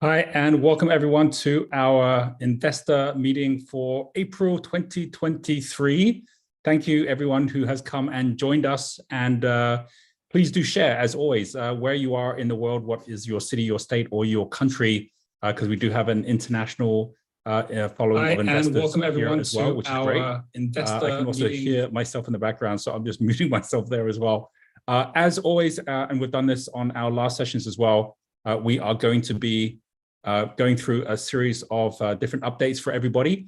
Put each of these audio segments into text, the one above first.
Hi, and welcome everyone to our investor meeting for April 2023. Thank you everyone who has come and joined us, and please do share, as always, where you are in the world, what is your city, your state, or your country, because we do have an international following of investors. And welcome everyone as well, which is great. I can also hear myself in the background, so I'm just muting myself there as well. As always, and we've done this on our last sessions as well, we are going to be going through a series of different updates for everybody.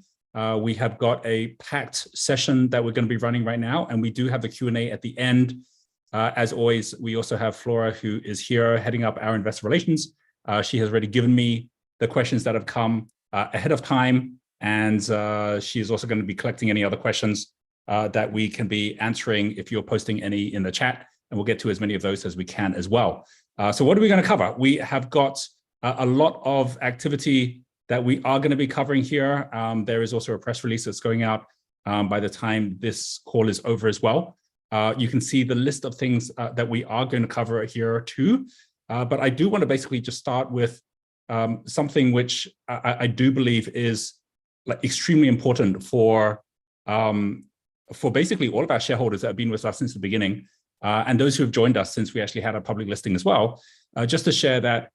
We have got a packed session that we're going to be running right now, and we do have the Q&A at the end. As always, we also have Flora, who is here heading up our investor relations. She has already given me the questions that have come ahead of time, and she is also going to be collecting any other questions that we can be answering if you're posting any in the chat, and we'll get to as many of those as we can as well. So what are we going to cover? We have got a lot of activity that we are going to be covering here. There is also a press release that's going out by the time this call is over as well. You can see the list of things that we are going to cover here too. But I do want to basically just start with something which I do believe is extremely important for basically all of our shareholders that have been with us since the beginning, and those who have joined us since we actually had a public listing as well, just to share that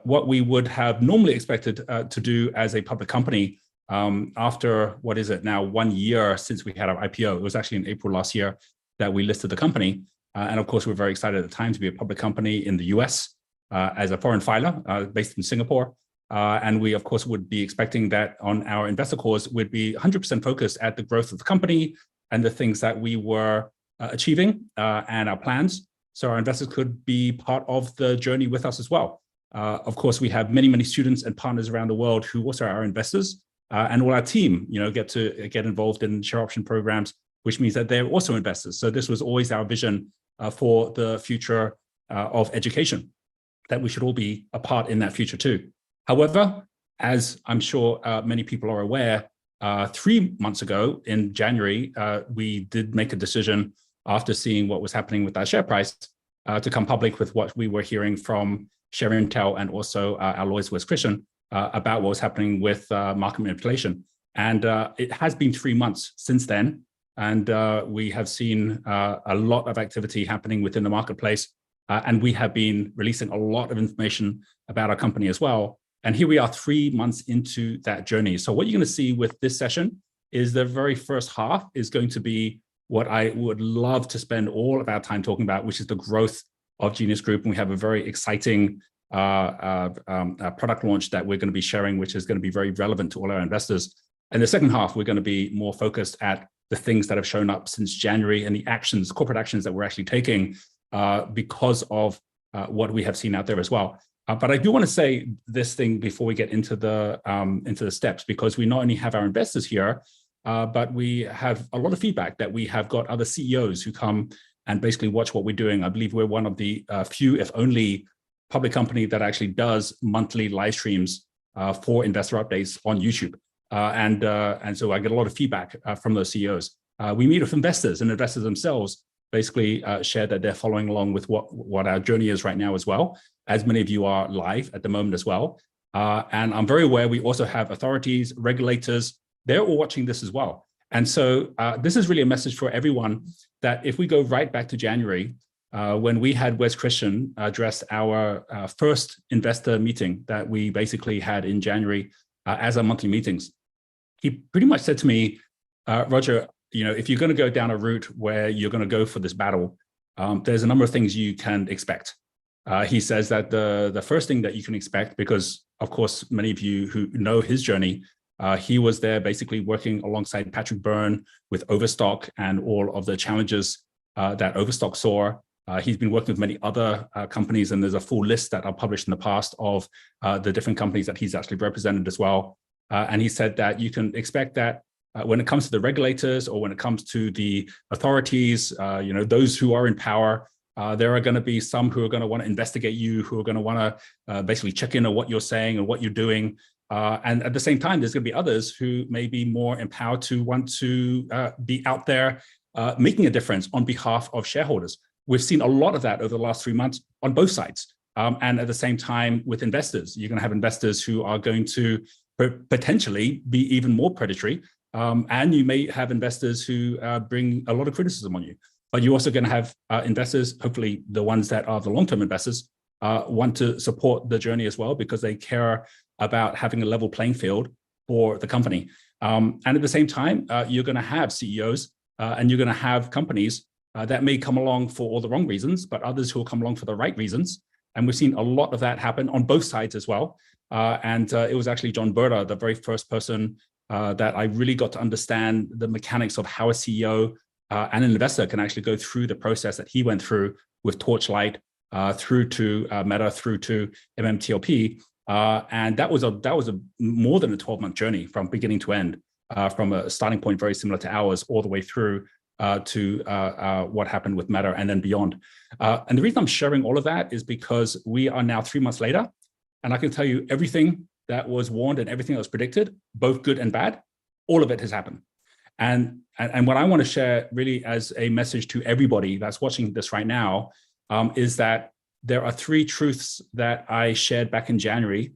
what we would have normally expected to do as a public company after, what is it now, 1 year since we had our IPO. It was actually in April last year that we listed the company. And of course, we're very excited at the time to be a public company in the US as a foreign filer based in Singapore. And we, of course, would be expecting that on our investor calls, we'd be 100% focused at the growth of the company and the things that we were achieving and our plans. So our investors could be part of the journey with us as well. Of course, we have many, many students and partners around the world who also are our investors, and all our team, get to get involved in share option programs, which means that they're also investors. So this was always our vision for the future of education, that we should all be a part in that future too. However, as I'm sure many people are aware, 3 months ago in January, we did make a decision after seeing what was happening with our share price to come public with what we were hearing from Share Intel and also our lawyers, Wes Christian, about what was happening with market manipulation. And it has been 3 months since then, and we have seen a lot of activity happening within the marketplace, and we have been releasing a lot of information about our company as well. And here we are 3 months into that journey. So what you're going to see with this session is the very first half is going to be what I would love to spend all of our time talking about, which is the growth of Genius Group. And we have a very exciting product launch that we're going to be sharing, which is going to be very relevant to all our investors. And the second half, we're going to be more focused at the things that have shown up since January and the actions, corporate actions that we're actually taking because of what we have seen out there as well. But I do want to say this thing before we get into the steps, because we not only have our investors here, but we have a lot of feedback that we have got other CEOs who come and basically watch what we're doing. I believe we're one of the few, if only, public company that actually does monthly live streams for investor updates on YouTube. And so I get a lot of feedback from those CEOs. We meet with investors, and investors themselves basically share that they're following along with what our journey is right now as well, as many of you are live at the moment as well. And I'm very aware we also have authorities, regulators, they're all watching this as well. And so this is really a message for everyone that if we go right back to January, when we had Wes Christian address our first investor meeting that we basically had in January as our monthly meetings, he pretty much said to me, Roger, if you're going to go down a route where you're going to go for this battle, there's a number of things you can expect. He says that the first thing that you can expect, because of course, many of you who know his journey, he was there basically working alongside Patrick Byrne with Overstock and all of the challenges that Overstock saw. He's been working with many other companies, and there's a full list that I've published in the past of the different companies that he's actually represented as well. And he said that you can expect that when it comes to the regulators or when it comes to the authorities, those who are in power, there are going to be some who are going to want to investigate you, who are going to want to basically check in on what you're saying and what you're doing. And at the same time, there's going to be others who may be more empowered to want to be out there making a difference on behalf of shareholders. We've seen a lot of that over the last 3 months on both sides. And at the same time, with investors, you're going to have investors who are going to potentially be even more predatory. And you may have investors who bring a lot of criticism on you. But you're also going to have investors, hopefully the ones that are the long-term investors, want to support the journey as well because they care about having a level playing field for the company. And at the same time, you're going to have CEOs and you're going to have companies that may come along for all the wrong reasons, but others who will come along for the right reasons. And we've seen a lot of that happen on both sides as well. And it was actually John Berta, the very first person that I really got to understand the mechanics of how a CEO and an investor can actually go through the process that he went through with Torchlight, through to Meta, through to MMTLP. And that was a more than a 12-month journey from beginning to end, from a starting point very similar to ours, all the way through to what happened with Meta and then beyond. And the reason I'm sharing all of that is because we are now 3 months later, and I can tell you everything that was warned and everything that was predicted, both good and bad, all of it has happened. And what I want to share really as a message to everybody that's watching this right now is that there are 3 truths that I shared back in January,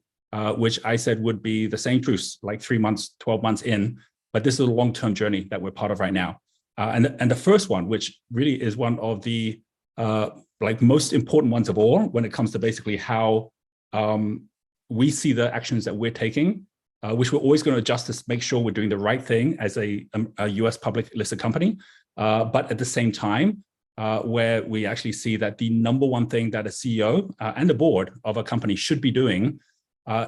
which I said would be the same truths, like 3 months, 12 months in, but this is a long-term journey that we're part of right now. And the first one, which really is one of the most important ones of all when it comes to basically how we see the actions that we're taking, which we're always going to adjust to make sure we're doing the right thing as a US public listed company. But at the same time, where we actually see that the number one thing that a CEO and the board of a company should be doing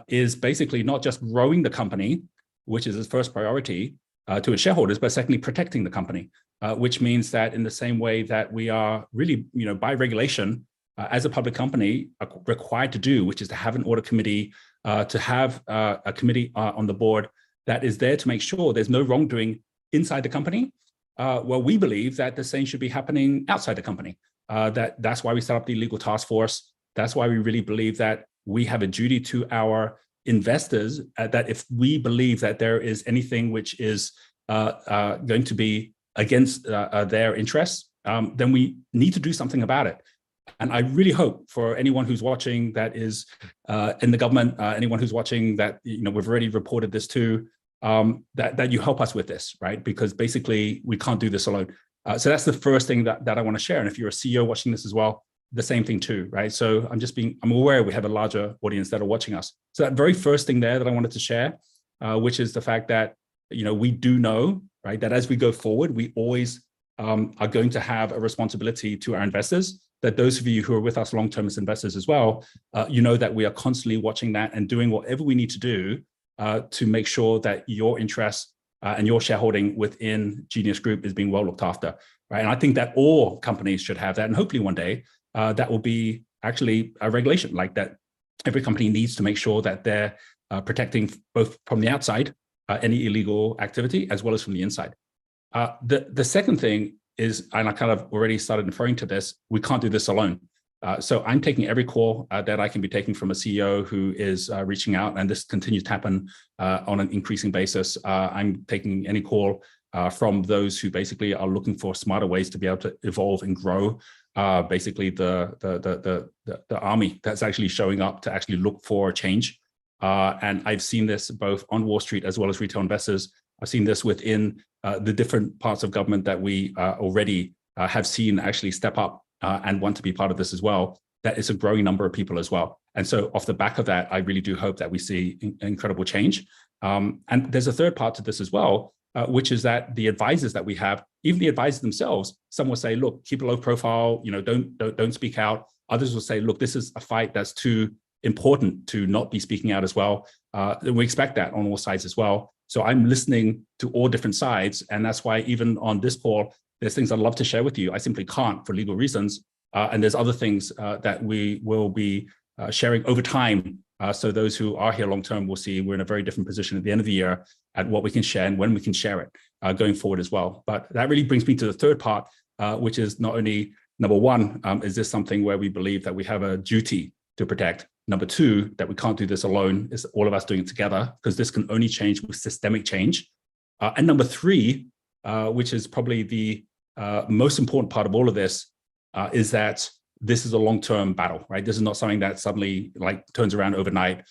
is basically not just growing the company, which is its first priority to its shareholders, but secondly, protecting the company, which means that in the same way that we are really, by regulation, as a public company required to do, which is to have an audit committee, to have a committee on the board that is there to make sure there's no wrongdoing inside the company. Well, we believe that the same should be happening outside the company. That's why we set up the legal task force. That's why we really believe that we have a duty to our investors that if we believe that there is anything which is going to be against their interests, then we need to do something about it. And I really hope for anyone who's watching that is in the government, anyone who's watching that we've already reported this to, that you help us with this, right? Because basically we can't do this alone. So that's the first thing that I want to share. And if you're a CEO watching this as well, the same thing too, right? So I'm aware we have a larger audience that are watching us. So that very first thing there that I wanted to share, which is the fact that, we do know, right, that as we go forward, we always are going to have a responsibility to our investors, that those of you who are with us long-term as investors as well, that we are constantly watching that and doing whatever we need to do to make sure that your interests and your shareholding within Genius Group is being well looked after, right? And I think that all companies should have that. And hopefully one day that will be actually a regulation, like that every company needs to make sure that they're protecting both from the outside, any illegal activity, as well as from the inside. The second thing is, and I kind of already started referring to this, we can't do this alone. So I'm taking every call that I can be taking from a CEO who is reaching out, and this continues to happen on an increasing basis. I'm taking any call from those who basically are looking for smarter ways to be able to evolve and grow. Basically, the army that's actually showing up to actually look for change. And I've seen this both on Wall Street as well as retail investors. I've seen this within the different parts of government that we already have seen actually step up and want to be part of this as well. That is a growing number of people as well. And so off the back of that, I really do hope that we see incredible change. And there's a third part to this as well, which is that the advisors that we have, even the advisors themselves, some will say, look, keep a low profile, don't speak out. Others will say, look, this is a fight that's too important to not be speaking out as well. And we expect that on all sides as well. So I'm listening to all different sides. And that's why even on this call, there's things I'd love to share with you. I simply can't for legal reasons. And there's other things that we will be sharing over time. So those who are here long-term will see we're in a very different position at the end of the year at what we can share and when we can share it going forward as well. But that really brings me to the third part, which is not only number one, is this something where we believe that we have a duty to protect? Number two, that we can't do this alone, is all of us doing it together, because this can only change with systemic change. And number three, which is probably the most important part of all of this, is that this is a long-term battle, right? This is not something that suddenly like turns around overnight.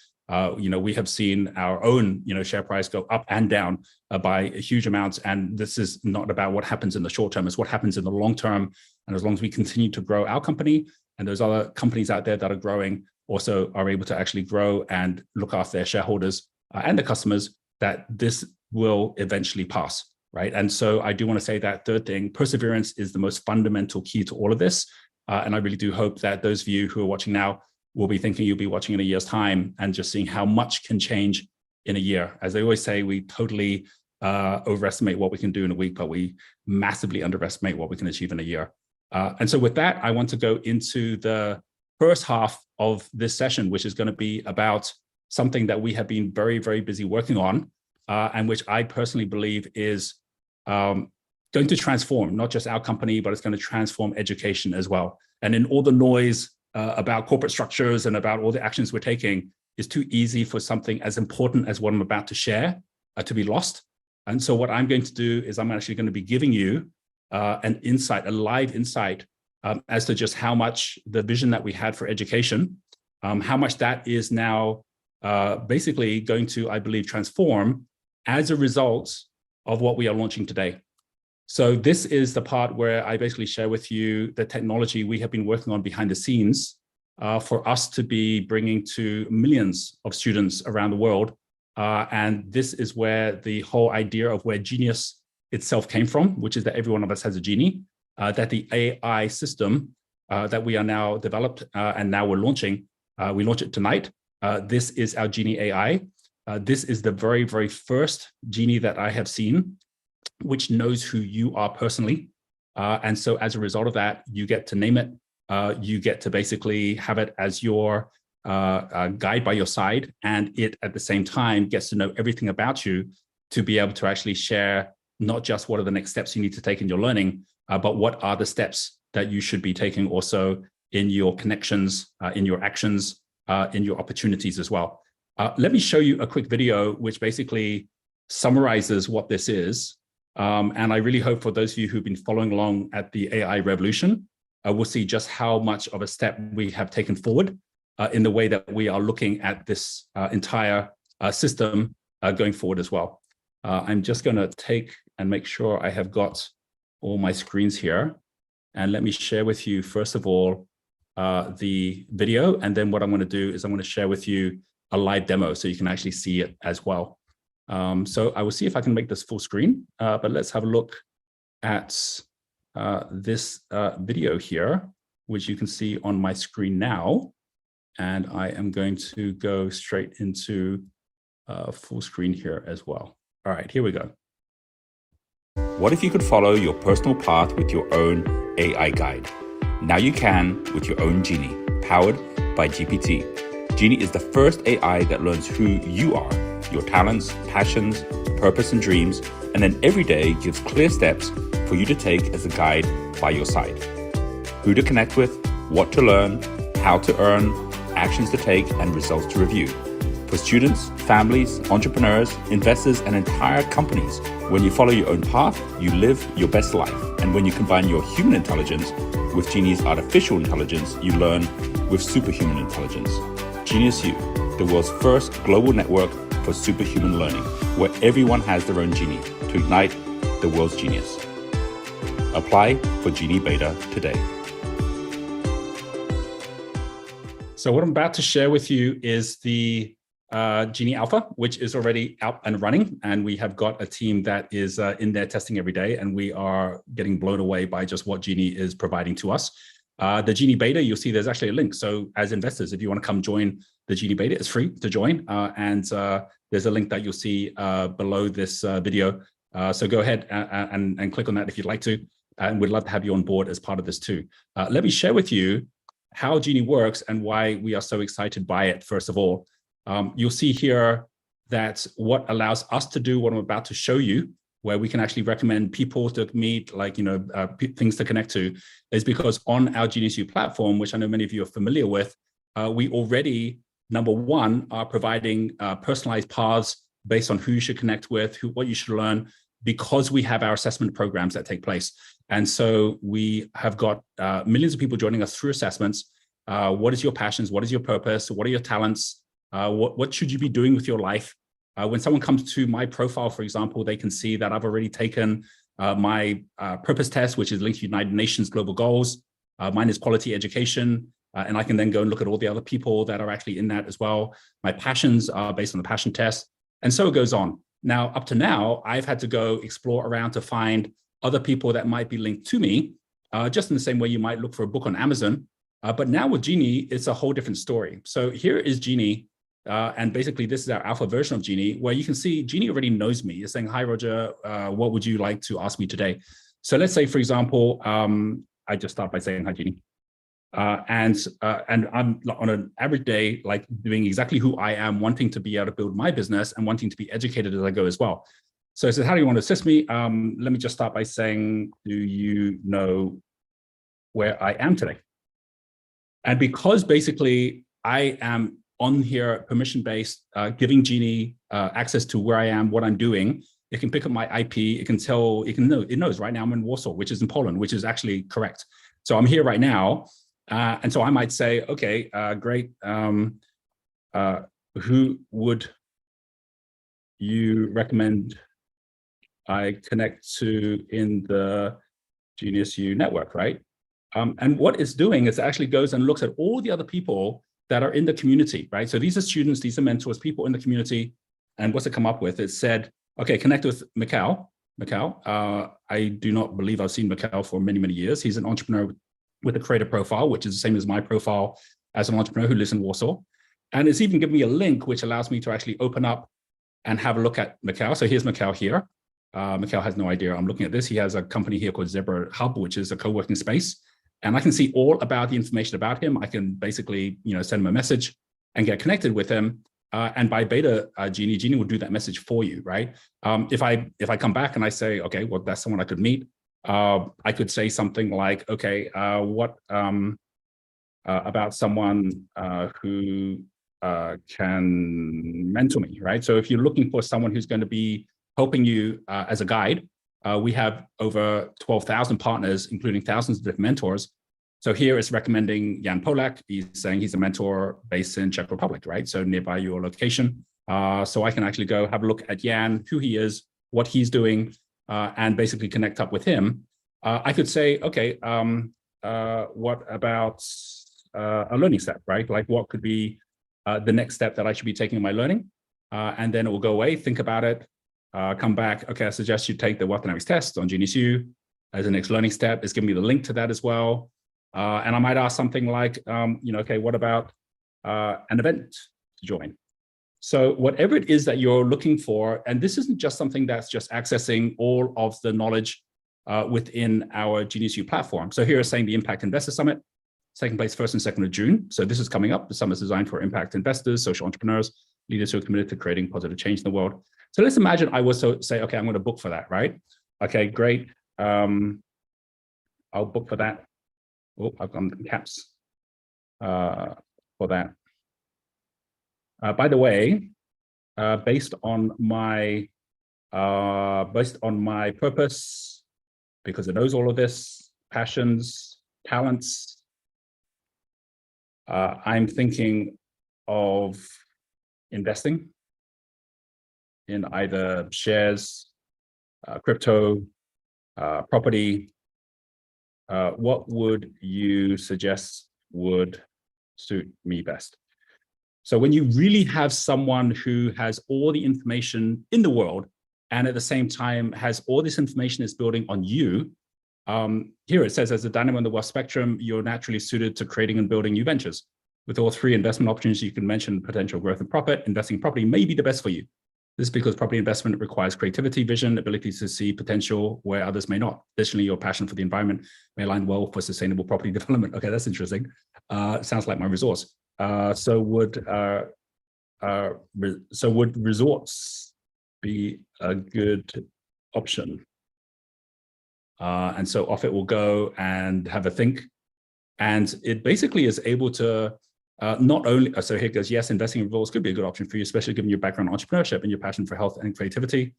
We have seen our own, share price go up and down by huge amounts. And this is not about what happens in the short term, it's what happens in the long term. And as long as we continue to grow our company and those other companies out there that are growing also are able to actually grow and look after their shareholders and the customers, that this will eventually pass, right? And so I do want to say that third thing, perseverance is the most fundamental key to all of this. And I really do hope that those of you who are watching now will be thinking you'll be watching in a year's time and just seeing how much can change in a year. As they always say, we totally overestimate what we can do in a week, but we massively underestimate what we can achieve in a year. And so with that, I want to go into the first half of this session, which is going to be about something that we have been very, very busy working on, and which I personally believe is going to transform not just our company, but it's going to transform education as well. And in all the noise about corporate structures and about all the actions we're taking, it's too easy for something as important as what I'm about to share to be lost. And so what I'm going to do is I'm actually going to be giving you an insight, a live insight as to just how much the vision that we had for education, how much that is now basically going to, I believe, transform as a result of what we are launching today. So this is the part where I basically share with you the technology we have been working on behind the scenes for us to be bringing to millions of students around the world. And this is where the whole idea of where Genius itself came from, which is that every one of us has a Genie, that the AI system that we are now developed and now we're launching, we launch it tonight. This is our Genie AI. This is the very, very first Genie that I have seen, which knows who you are personally. And so as a result of that, you get to name it. You get to basically have it as your guide by your side. And it, at the same time, gets to know everything about you to be able to actually share not just what are the next steps you need to take in your learning, but what are the steps that you should be taking also in your connections, in your actions, in your opportunities as well. Let me show you a quick video which basically summarizes what this is. And I really hope for those of you who've been following along at the AI revolution, we'll see just how much of a step we have taken forward in the way that we are looking at this entire system going forward as well. I'm just going to take and make sure I have got all my screens here. And let me share with you, first of all, the video. And then what I'm going to do is I'm going to share with you a live demo so you can actually see it as well. So I will see if I can make this full screen, but let's have a look at this video here, which you can see on my screen now. And I am going to go straight into full screen here as well. All right, here we go. What if you could follow your personal path with your own AI guide? Now you can with your own Genie, powered by GPT. Genie is the first AI that learns who you are, your talents, passions, purpose, and dreams, and then every day gives clear steps for you to take as a guide by your side. Who to connect with, what to learn, how to earn, actions to take, and results to review. For students, families, entrepreneurs, investors, and entire companies, when you follow your own path, you live your best life. And when you combine your human intelligence with Genie's artificial intelligence, you learn with superhuman intelligence. Genius U, the world's first global network for superhuman learning, where everyone has their own Genie to ignite the world's genius. Apply for Genie Beta today. So what I'm about to share with you is the Genie Alpha, which is already out and running. And we have got a team that is in there testing every day. And we are getting blown away by just what Genie is providing to us. The Genie Beta, you'll see there's actually a link. So as investors, if you want to come join the Genie Beta, it's free to join. And there's a link that you'll see below this video. So go ahead and click on that if you'd like to. And we'd love to have you on board as part of this too. Let me share with you how Genie works and why we are so excited by it, first of all. You'll see here that what allows us to do what I'm about to show you, where we can actually recommend people to meet, like, things to connect to, is because on our Genius U platform, which I know many of you are familiar with, we already, number one, are providing personalized paths based on who you should connect with, what you should learn, because we have our assessment programs that take place. And so we have got millions of people joining us through assessments. What is your passions? What is your purpose? What are your talents? What should you be doing with your life? When someone comes to my profile, for example, they can see that I've already taken my purpose test, which is linked to United Nations Global Goals. Mine is quality education. And I can then go and look at all the other people that are actually in that as well. My passions are based on the passion test. And so it goes on. Now, up to now, I've had to go explore around to find other people that might be linked to me, just in the same way you might look for a book on Amazon. But now with Genie, it's a whole different story. So here is Genie. And basically, this is our alpha version of Genie, where you can see Genie already knows me. It's saying, hi, Roger, what would you like to ask me today? So let's say, for example, I just start by saying, hi, Genie. And I'm on an average day, like doing exactly who I am, wanting to be able to build my business and wanting to be educated as I go as well. So it says, how do you want to assist me? Let me just start by saying, do you know where I am today? And because basically I am on here permission-based, giving Genie access to where I am, what I'm doing, it can pick up my IP, it can tell, it knows right now I'm in Warsaw, which is in Poland, which is actually correct. So I'm here right now. And so I might say, okay, great. Who would you recommend I connect to in the Genius U network, right? And what it's doing is it actually goes and looks at all the other people that are in the community, right? So these are students, these are mentors, people in the community. And what's it come up with? It said, okay, connect with Mikhail. I do not believe I've seen Mikhail for many, many years. He's an entrepreneur with a creator profile, which is the same as my profile as an entrepreneur who lives in Warsaw. And it's even given me a link, which allows me to actually open up and have a look at Mikhail. So here's Mikhail here. Mikhail has no idea I'm looking at this. He has a company here called Zebra Hub, which is a co-working space. And I can see all about the information about him. I can basically, send him a message and get connected with him. And by beta Genie will do that message for you, right? If I come back and I say, okay, well, that's someone I could meet. I could say something like, okay, what about someone who can mentor me, right? So if you're looking for someone who's going to be helping you as a guide, we have over 12,000 partners, including thousands of different mentors. So here it's recommending Jan Polak. He's saying he's a mentor based in Czech Republic, right? So nearby your location. So I can actually go have a look at Jan, who he is, what he's doing, and basically connect up with him. I could say, okay, what about a learning step, right? Like what could be the next step that I should be taking in my learning? And then it will go away, think about it, come back. Okay, I suggest you take the Wealth Dynamics test on Genius U as the next learning step. It's giving me the link to that as well. And I might ask something like, okay, what about an event to join? So whatever it is that you're looking for, and this isn't just something that's just accessing all of the knowledge within our Genius U platform. So here is saying the Impact Investor Summit, taking place 1st and 2nd of June. So this is coming up. The summit is designed for impact investors, social entrepreneurs, leaders who are committed to creating positive change in the world. So let's imagine I was to say, okay, I'm going to book for that, right? Okay, great. I'll book for that. Oh, I've gone caps for that. By the way, based on my purpose, because it knows all of this, passions, talents, I'm thinking of investing in either shares, crypto, property. What would you suggest would suit me best? So when you really have someone who has all the information in the world and at the same time has all this information is building on you, here it says, as a dynamo in the wealth spectrum, you're naturally suited to creating and building new ventures. With all three investment opportunities, you can mention potential growth and profit. Investing in property may be the best for you. This is because property investment requires creativity, vision, ability to see potential where others may not. Additionally, your passion for the environment may align well for sustainable property development. Okay, that's interesting. Sounds like my resource. So would resorts be a good option? And so off it will go and have a think. And it basically is able to not only, so here goes, yes, investing in resorts could be a good option for you, especially given your background in entrepreneurship and your passion for health and creativity.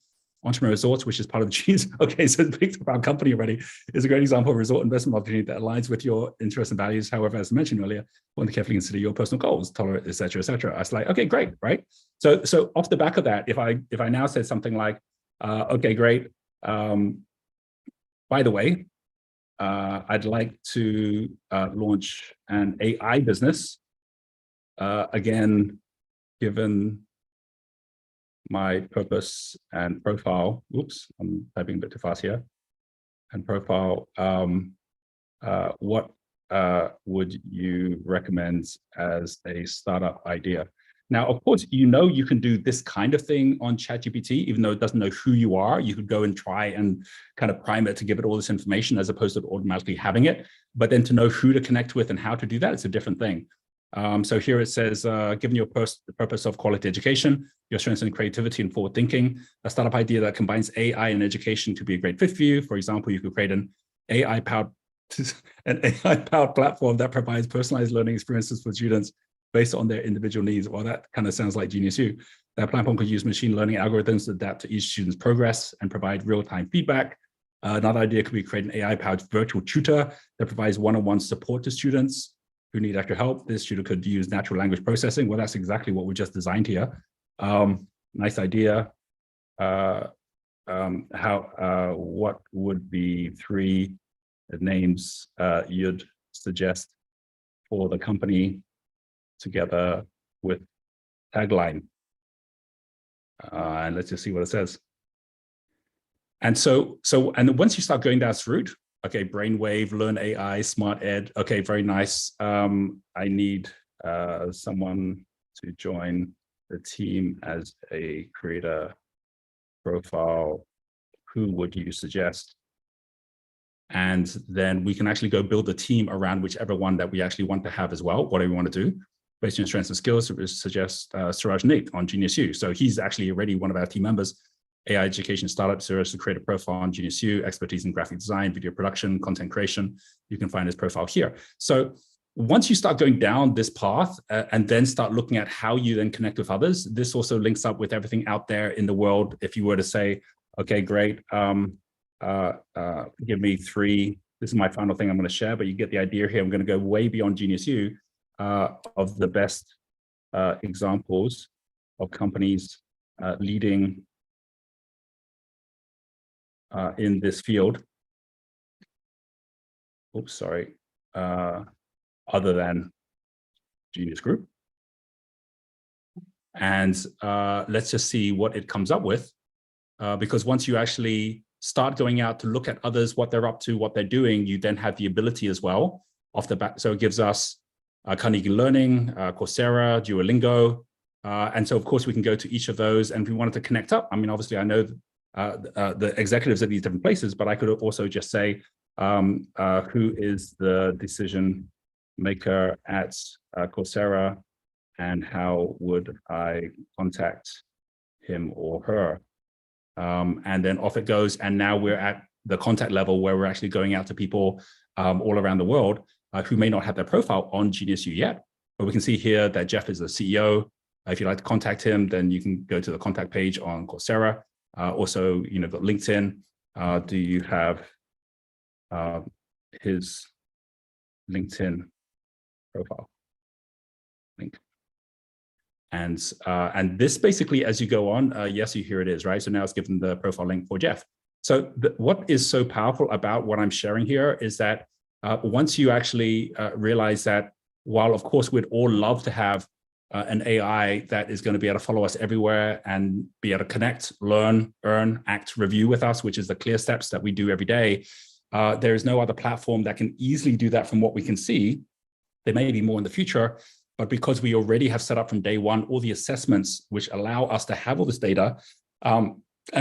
Entrepreneur Resorts, which is part of the Genie's. Okay, so it's picked up our company already. Is a great example of a resort investment opportunity that aligns with your interests and values. However, as I mentioned earlier, want to carefully consider your personal goals, tolerance, et cetera, et cetera. I was like, okay, great, right? So off the back of that, if I now said something like, okay, great. By the way, I'd like to launch an AI business. Again, given my purpose and profile, oops, I'm typing a bit too fast here, and profile, what would you recommend as a startup idea? Now, of course, you can do this kind of thing on ChatGPT, even though it doesn't know who you are. You could go and try and kind of prime it to give it all this information as opposed to automatically having it. But then to know who to connect with and how to do that, it's a different thing. So here it says, given your the purpose of quality education, your strengths in creativity and forward thinking, a startup idea that combines AI and education could be a great fit for you. For example, you could create an AI-powered platform that provides personalized learning experiences for students based on their individual needs. Well, that kind of sounds like Genius U. That platform could use machine learning algorithms to adapt to each student's progress and provide real-time feedback. Another idea could be create an AI-powered virtual tutor that provides one-on-one support to students who need extra help. This tutor could use natural language processing. Well, that's exactly what we just designed here. Nice idea. What would be 3 names you'd suggest for the company together with tagline? And let's just see what it says. And and once you start going down this route, okay, Brainwave, Learn AI, Smart Ed. Okay, very nice. I need someone to join the team as a creator profile. Who would you suggest? And then we can actually go build a team around whichever one that we actually want to have as well, whatever we want to do. Based on your strengths and skills, suggest Suraj Naik on Genius U. So he's actually already one of our team members. AI education startup, Suraj to create a profile on Genius U, expertise in graphic design, video production, content creation. You can find his profile here. So once you start going down this path and then start looking at how you then connect with others, this also links up with everything out there in the world. If you were to say, okay, great, give me 3, this is my final thing I'm going to share, but you get the idea here. I'm going to go way beyond Genius U of the best examples of companies leading in this field. Oops, sorry. Other than Genius Group. And let's just see what it comes up with. Because once you actually start going out to look at others, what they're up to, what they're doing, you then have the ability as well off the back. So it gives us Carnegie Learning, Coursera, Duolingo. And so of course we can go to each of those, and if we wanted to connect up, I mean, obviously I know the executives at these different places, but I could also just say, who is the decision maker at Coursera, and how would I contact him or her? And then off it goes. And now we're at the contact level where we're actually going out to people all around the world who may not have their profile on Genius U yet. But we can see here that Jeff is the CEO. If you'd like to contact him, then you can go to the contact page on Coursera. Also, got LinkedIn. Do you have his LinkedIn profile link? And this basically, as you go on, yes, here it is, right? So now it's given the profile link for Jeff. So what is so powerful about what I'm sharing here is that once you actually realize that while, of course, we'd all love to have an AI that is going to be able to follow us everywhere and be able to connect, learn, earn, act, review with us, which is the clear steps that we do every day, there is no other platform that can easily do that from what we can see. There may be more in the future, but because we already have set up from day one all the assessments which allow us to have all this data, and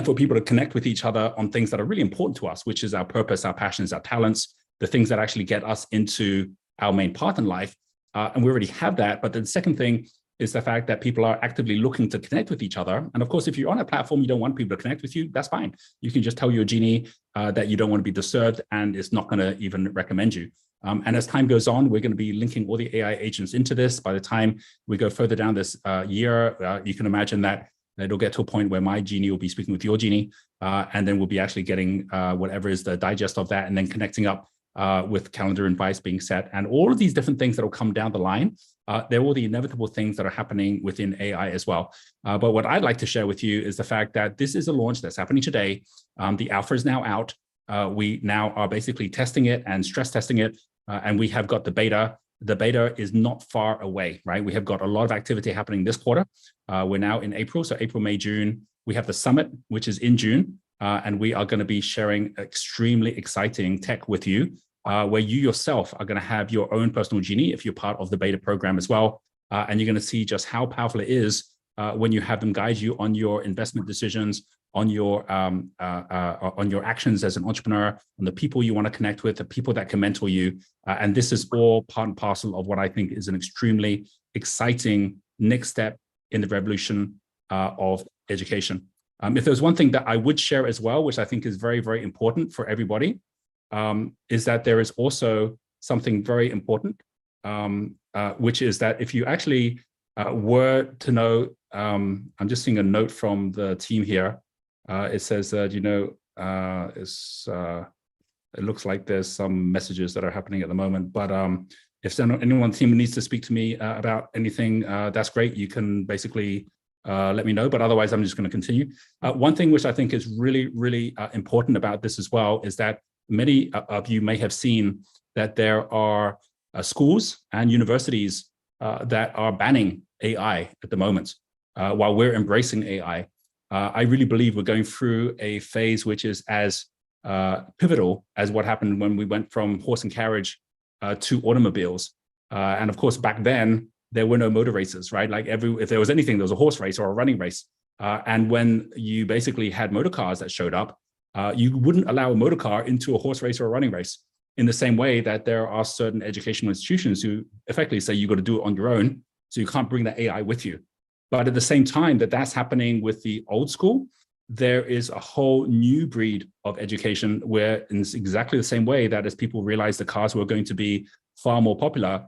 for people to connect with each other on things that are really important to us, which is our purpose, our passions, our talents, the things that actually get us into our main path in life. And we already have that. But the second thing is the fact that people are actively looking to connect with each other. And of course, if you're on a platform, you don't want people to connect with you, that's fine. You can just tell your Genie that you don't want to be disturbed, and it's not going to even recommend you. And as time goes on, we're going to be linking all the AI agents into this. By the time we go further down this year, you can imagine that It'll get to a point where my Genie will be speaking with your Genie, and then we'll be actually getting whatever is the digest of that, and then connecting up with calendar invites being set, and all of these different things that will come down the line. They're all the inevitable things that are happening within AI as well. But what I'd like to share with you is the fact that this is a launch that's happening today. The alpha is now out. We now are basically testing it and stress testing it, and we have got the beta. The beta is not far away, right? We have got a lot of activity happening this quarter. We're now in April, so April, May, June. We have the summit, which is in June, and we are going to be sharing extremely exciting tech with you, where you yourself are going to have your own personal Genie if you're part of the beta program as well. And you're going to see just how powerful it is when you have them guide you on your investment decisions, on your actions as an entrepreneur, on the people you want to connect with, the people that can mentor you. And this is all part and parcel of what I think is an extremely exciting next step in the revolution of education. If there's one thing that I would share as well, which I think is very, very important for everybody, is that there is also something very important, which is that if you actually were to know, I'm just seeing a note from the team here. It says that, it looks like there's some messages that are happening at the moment, but if anyone on the team needs to speak to me about anything, that's great. You can basically let me know, but otherwise I'm just going to continue. One thing which I think is really, really important about this as well is that many of you may have seen that there are schools and universities that are banning AI at the moment, while we're embracing AI. I really believe we're going through a phase which is as pivotal as what happened when we went from horse and carriage to automobiles. And of course, back then, there were no motor races, right? Like if there was anything, there was a horse race or a running race. And when you basically had motor cars that showed up, you wouldn't allow a motor car into a horse race or a running race, in the same way that there are certain educational institutions who effectively say you got to do it on your own, so you can't bring the AI with you. But at the same time that that's happening with the old school, there is a whole new breed of education where, in exactly the same way that as people realized the cars were going to be far more popular,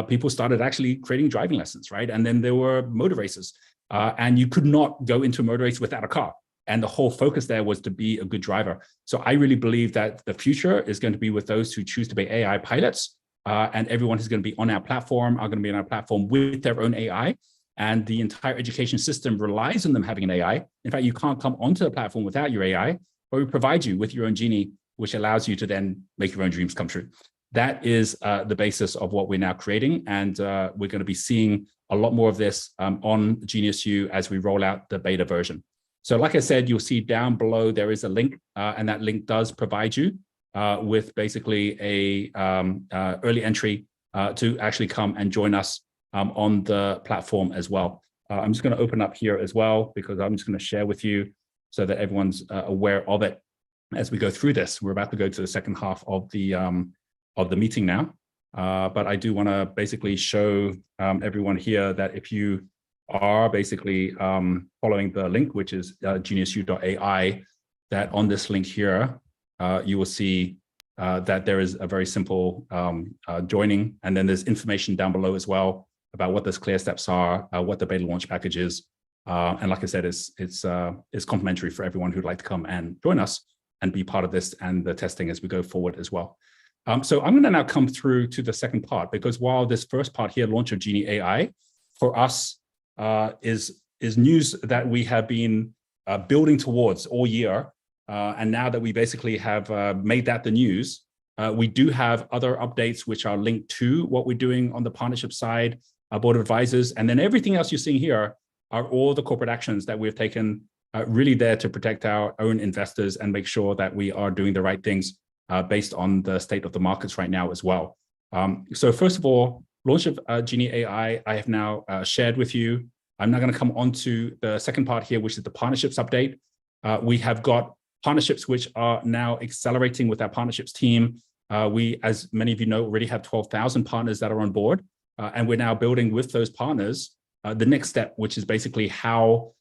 people started actually creating driving lessons, right? And then there were motor races, and you could not go into a motor race without a car. And the whole focus there was to be a good driver. So I really believe that the future is going to be with those who choose to be AI pilots, and everyone who's going to be on our platform are going to be on our platform with their own AI. And the entire education system relies on them having an AI. In fact, you can't come onto the platform without your AI, but we provide you with your own Genie, which allows you to then make your own dreams come true. That is the basis of what we're now creating. And we're going to be seeing a lot more of this on GeniusU as we roll out the beta version. So like I said, you'll see down below, there is a link, and that link does provide you with basically a early entry to actually come and join us on the platform as well. I'm just going to open up here as well, because I'm just going to share with you so that everyone's aware of it as we go through this. We're about to go to the second half of the meeting now, but I do want to basically show everyone here that if you are basically following the link, which is geniusu.ai, that on this link here, you will see that there is a very simple joining, and then there's information down below as well about what those clear steps are, what the beta launch package is. And like I said, it's complimentary for everyone who'd like to come and join us and be part of this and the testing as we go forward as well. So I'm going to now come through to the second part, because while this first part here, launch of Genie AI, for us is news that we have been building towards all year. And now that we basically have made that the news, we do have other updates which are linked to what we're doing on the partnership side, our board of advisors, and then everything else you're seeing here are all the corporate actions that we've taken, really there to protect our own investors and make sure that we are doing the right things based on the state of the markets right now as well. So first of all, launch of Genie AI, I have now shared with you. I'm now going to come on to the second part here, which is the partnerships update. We have got partnerships which are now accelerating with our partnerships team. We, as many of you know, already have 12,000 partners that are on board, and we're now building with those partners the next step, which is basically how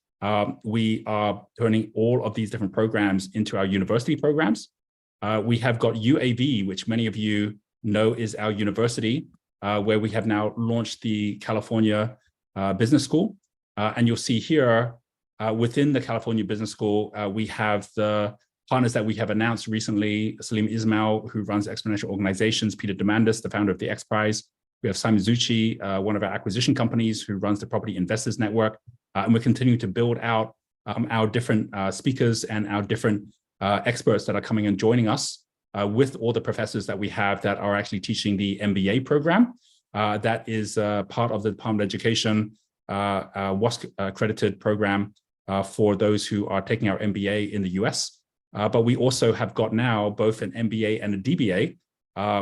we are turning all of these different programs into our university programs. We have got UAV, which many of you know is our university, where we have now launched the California Business School. And you'll see here within the California Business School, we have the partners that we have announced recently: Salim Ismail, who runs Exponential Organizations; Peter Demandis, the founder of the X Prize. We have Simon Zucci, one of our acquisition companies, who runs the Property Investors Network. And we're continuing to build out our different speakers and our different experts that are coming and joining us with all the professors that we have that are actually teaching the MBA program. That is part of the Department of Education WASC accredited program for those who are taking our MBA in the US. But we also have got now both an MBA and a DBA,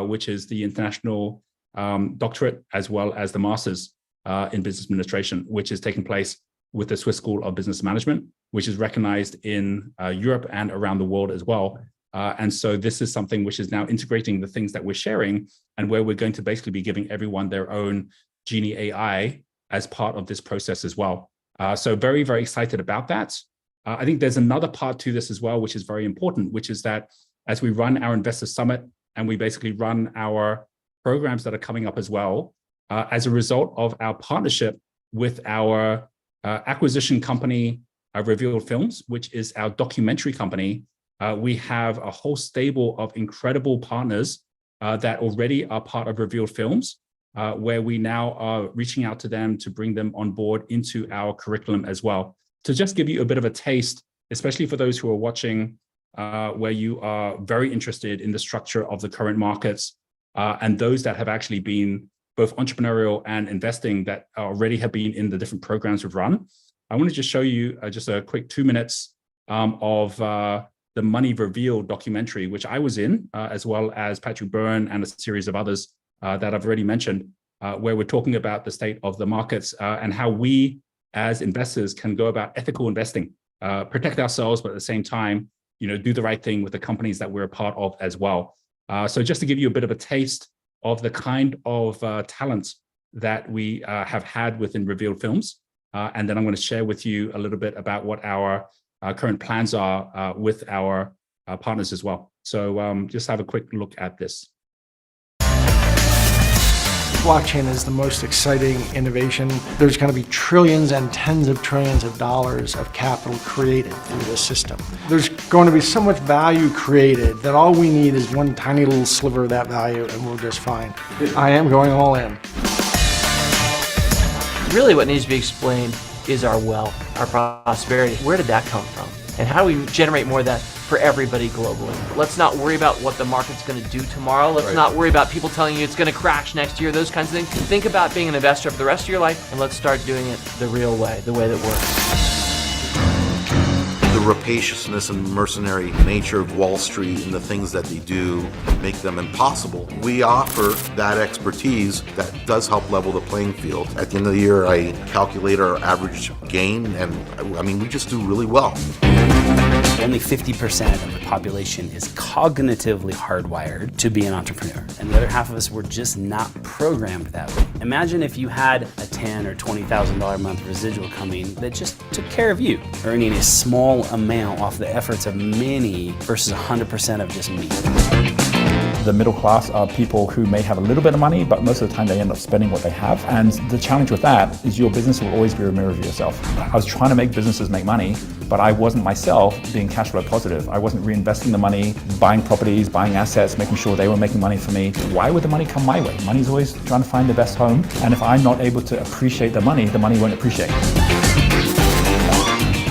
which is the International Doctorate, as well as the Masters in Business Administration, which is taking place with the Swiss School of Business Management, which is recognized in Europe and around the world as well. And so this is something which is now integrating the things that we're sharing, and where we're going to basically be giving everyone their own Genie AI as part of this process as well. So very, very excited about that. I think there's another part to this as well, which is very important, which is that as we run our Investor Summit and we basically run our programs that are coming up as well, as a result of our partnership with our acquisition company, Revealed Films, which is our documentary company, we have a whole stable of incredible partners that already are part of Revealed Films, where we now are reaching out to them to bring them on board into our curriculum as well. To just give you a bit of a taste, especially for those who are watching, where you are very interested in the structure of the current markets, and those that have actually been both entrepreneurial and investing that already have been in the different programs we've run. I want to just show you just a quick 2 minutes of the Money Revealed documentary, which I was in, as well as Patrick Byrne and a series of others that I've already mentioned, where we're talking about the state of the markets and how we as investors can go about ethical investing, protect ourselves, but at the same time, do the right thing with the companies that we're a part of as well. So just to give you a bit of a taste of the kind of talents that we have had within Revealed Films. And then I'm going to share with you a little bit about what our current plans are with our partners as well. So just have a quick look at this. Blockchain is the most exciting innovation. There's going to be trillions and tens of trillions of dollars of capital created through the system. There's going to be so much value created that all we need is one tiny little sliver of that value and we're just fine. I am going all in. Really what needs to be explained is our wealth, our prosperity. Where did that come from? And how do we generate more of that for everybody globally? Let's not worry about what the market's going to do tomorrow. Let's not worry about people telling you it's going to crash next year, those kinds of things. Think about being an investor for the rest of your life, and let's start doing it the real way, the way that works. The rapaciousness and mercenary nature of Wall Street and the things that they do make them impossible. We offer that expertise that does help level the playing field. At the end of the year, I calculate our average gain, and I mean, we just do really well. Only 50% of the population is cognitively hardwired to be an entrepreneur. And the other half of us were just not programmed that way. Imagine if you had a $10,000 or $20,000 a month residual coming that just took care of you, earning a small amount off the efforts of many versus 100% of just me. The middle class are people who may have a little bit of money, but most of the time they end up spending what they have. And the challenge with that is your business will always be a mirror of yourself. I was trying to make businesses make money, but I wasn't myself being cash flow positive. I wasn't reinvesting the money, buying properties, buying assets, making sure they were making money for me. Why would the money come my way? Money's always trying to find the best home. And if I'm not able to appreciate the money won't appreciate.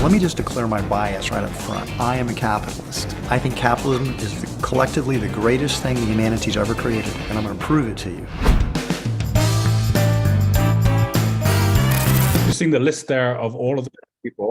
Let me just declare my bias right up front. I am a capitalist. I think capitalism is collectively the greatest thing that humanity's ever created, and I'm going to prove it to you. You're seeing the list there of all of the people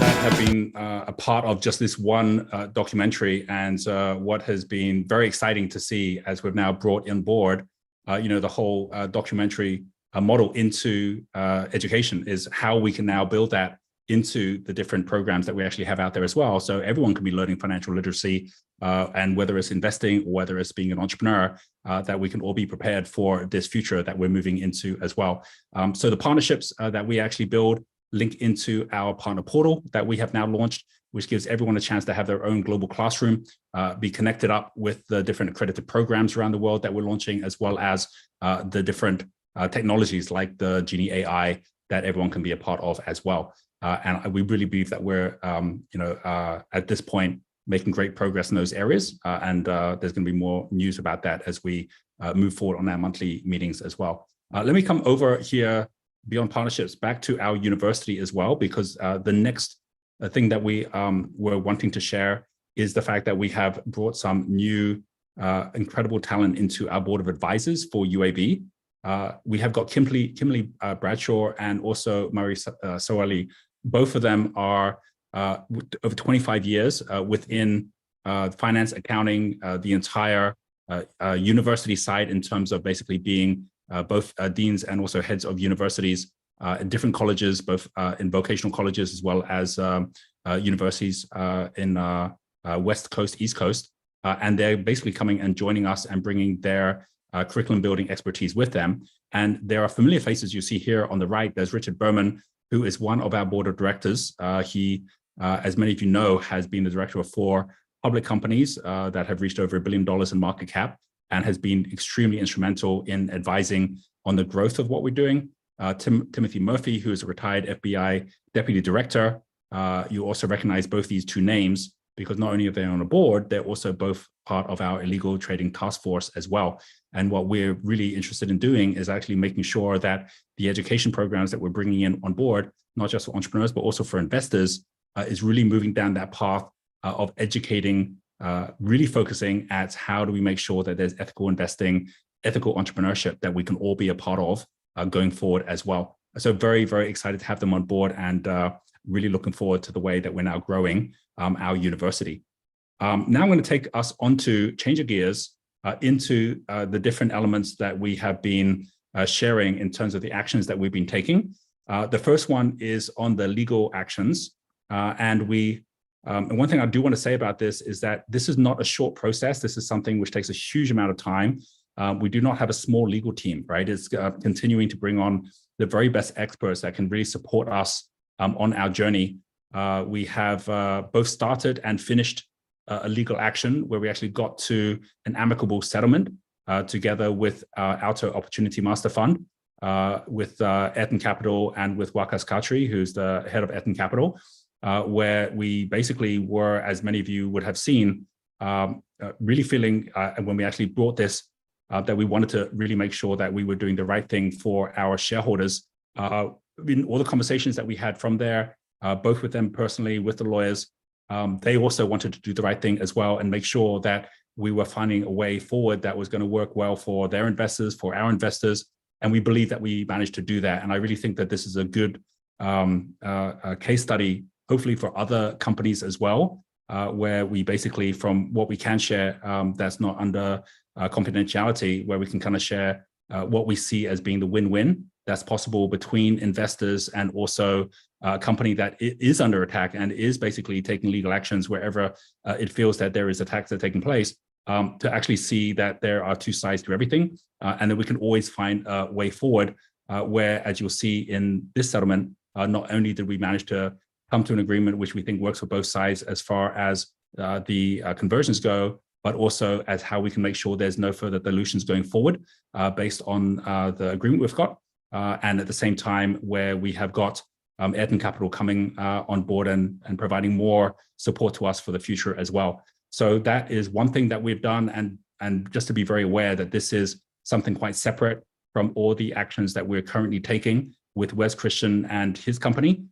that have been a part of just this one documentary, and what has been very exciting to see as we've now brought on board the whole documentary model into education, is how we can now build that into the different programs that we actually have out there as well. So everyone can be learning financial literacy, and whether it's investing or whether it's being an entrepreneur, that we can all be prepared for this future that we're moving into as well. So the partnerships that we actually build link into our partner portal that we have now launched, which gives everyone a chance to have their own global classroom, be connected up with the different accredited programs around the world that we're launching, as well as the different technologies like the Genie AI that everyone can be a part of as well. And we really believe that we're, at this point, making great progress in those areas. And there's going to be more news about that as we move forward on our monthly meetings as well. Let me come over here beyond partnerships back to our university as well, because the next thing that we were wanting to share is the fact that we have brought some new incredible talent into our board of advisors for UAB. We have got Kimberly Bradshaw and also Murray Soali. Both of them are over 25 years within finance, accounting, the entire university side in terms of basically being both deans and also heads of universities in different colleges, both in vocational colleges as well as universities in West Coast, East Coast. And they're basically coming and joining us and bringing their curriculum building expertise with them. And there are familiar faces you see here on the right. There's Richard Berman, who is one of our board of directors. He, as many of you know, has been the director of 4 public companies that have reached over $1 billion in market cap and has been extremely instrumental in advising on the growth of what we're doing. Timothy Murphy, who is a retired FBI deputy director. You also recognize both these 2 names because not only are they on a board, they're also both part of our illegal trading task force as well. And what we're really interested in doing is actually making sure that the education programs that we're bringing in on board, not just for entrepreneurs, but also for investors, is really moving down that path of educating, really focusing at how do we make sure that there's ethical investing, ethical entrepreneurship that we can all be a part of going forward as well. So very, very excited to have them on board and really looking forward to the way that we're now growing our university. Now I'm going to take us onto change gears into the different elements that we have been sharing in terms of the actions that we've been taking. The first one is on the legal actions. And one thing I do want to say about this is that this is not a short process. This is something which takes a huge amount of time. We do not have a small legal team, right? It's continuing to bring on the very best experts that can really support us on our journey. We have both started and finished a legal action where we actually got to an amicable settlement together with Alto Opportunity Master Fund, with Eton Capital and with Wakas Khatri, who's the head of Eton Capital, where we basically were, as many of you would have seen, really feeling when we actually brought this, that we wanted to really make sure that we were doing the right thing for our shareholders. In all the conversations that we had from there, both with them personally, with the lawyers, they also wanted to do the right thing as well and make sure that we were finding a way forward that was going to work well for their investors, for our investors. And we believe that we managed to do that. And I really think that this is a good case study, hopefully for other companies as well, where we basically, from what we can share, that's not under confidentiality, where we can kind of share what we see as being the win-win that's possible between investors and also a company that is under attack and is basically taking legal actions wherever it feels that there is attacks that are taking place, to actually see that there are 2 sides to everything, and that we can always find a way forward where, as you'll see in this settlement, not only did we manage to come to an agreement which we think works for both sides as far as the conversions go, but also as how we can make sure there's no further dilutions going forward based on the agreement we've got. And at the same time, where we have got Eton Capital coming on board and providing more support to us for the future as well. So that is one thing that we've done. And just to be very aware that this is something quite separate from all the actions that we're currently taking with Wes Christian and his company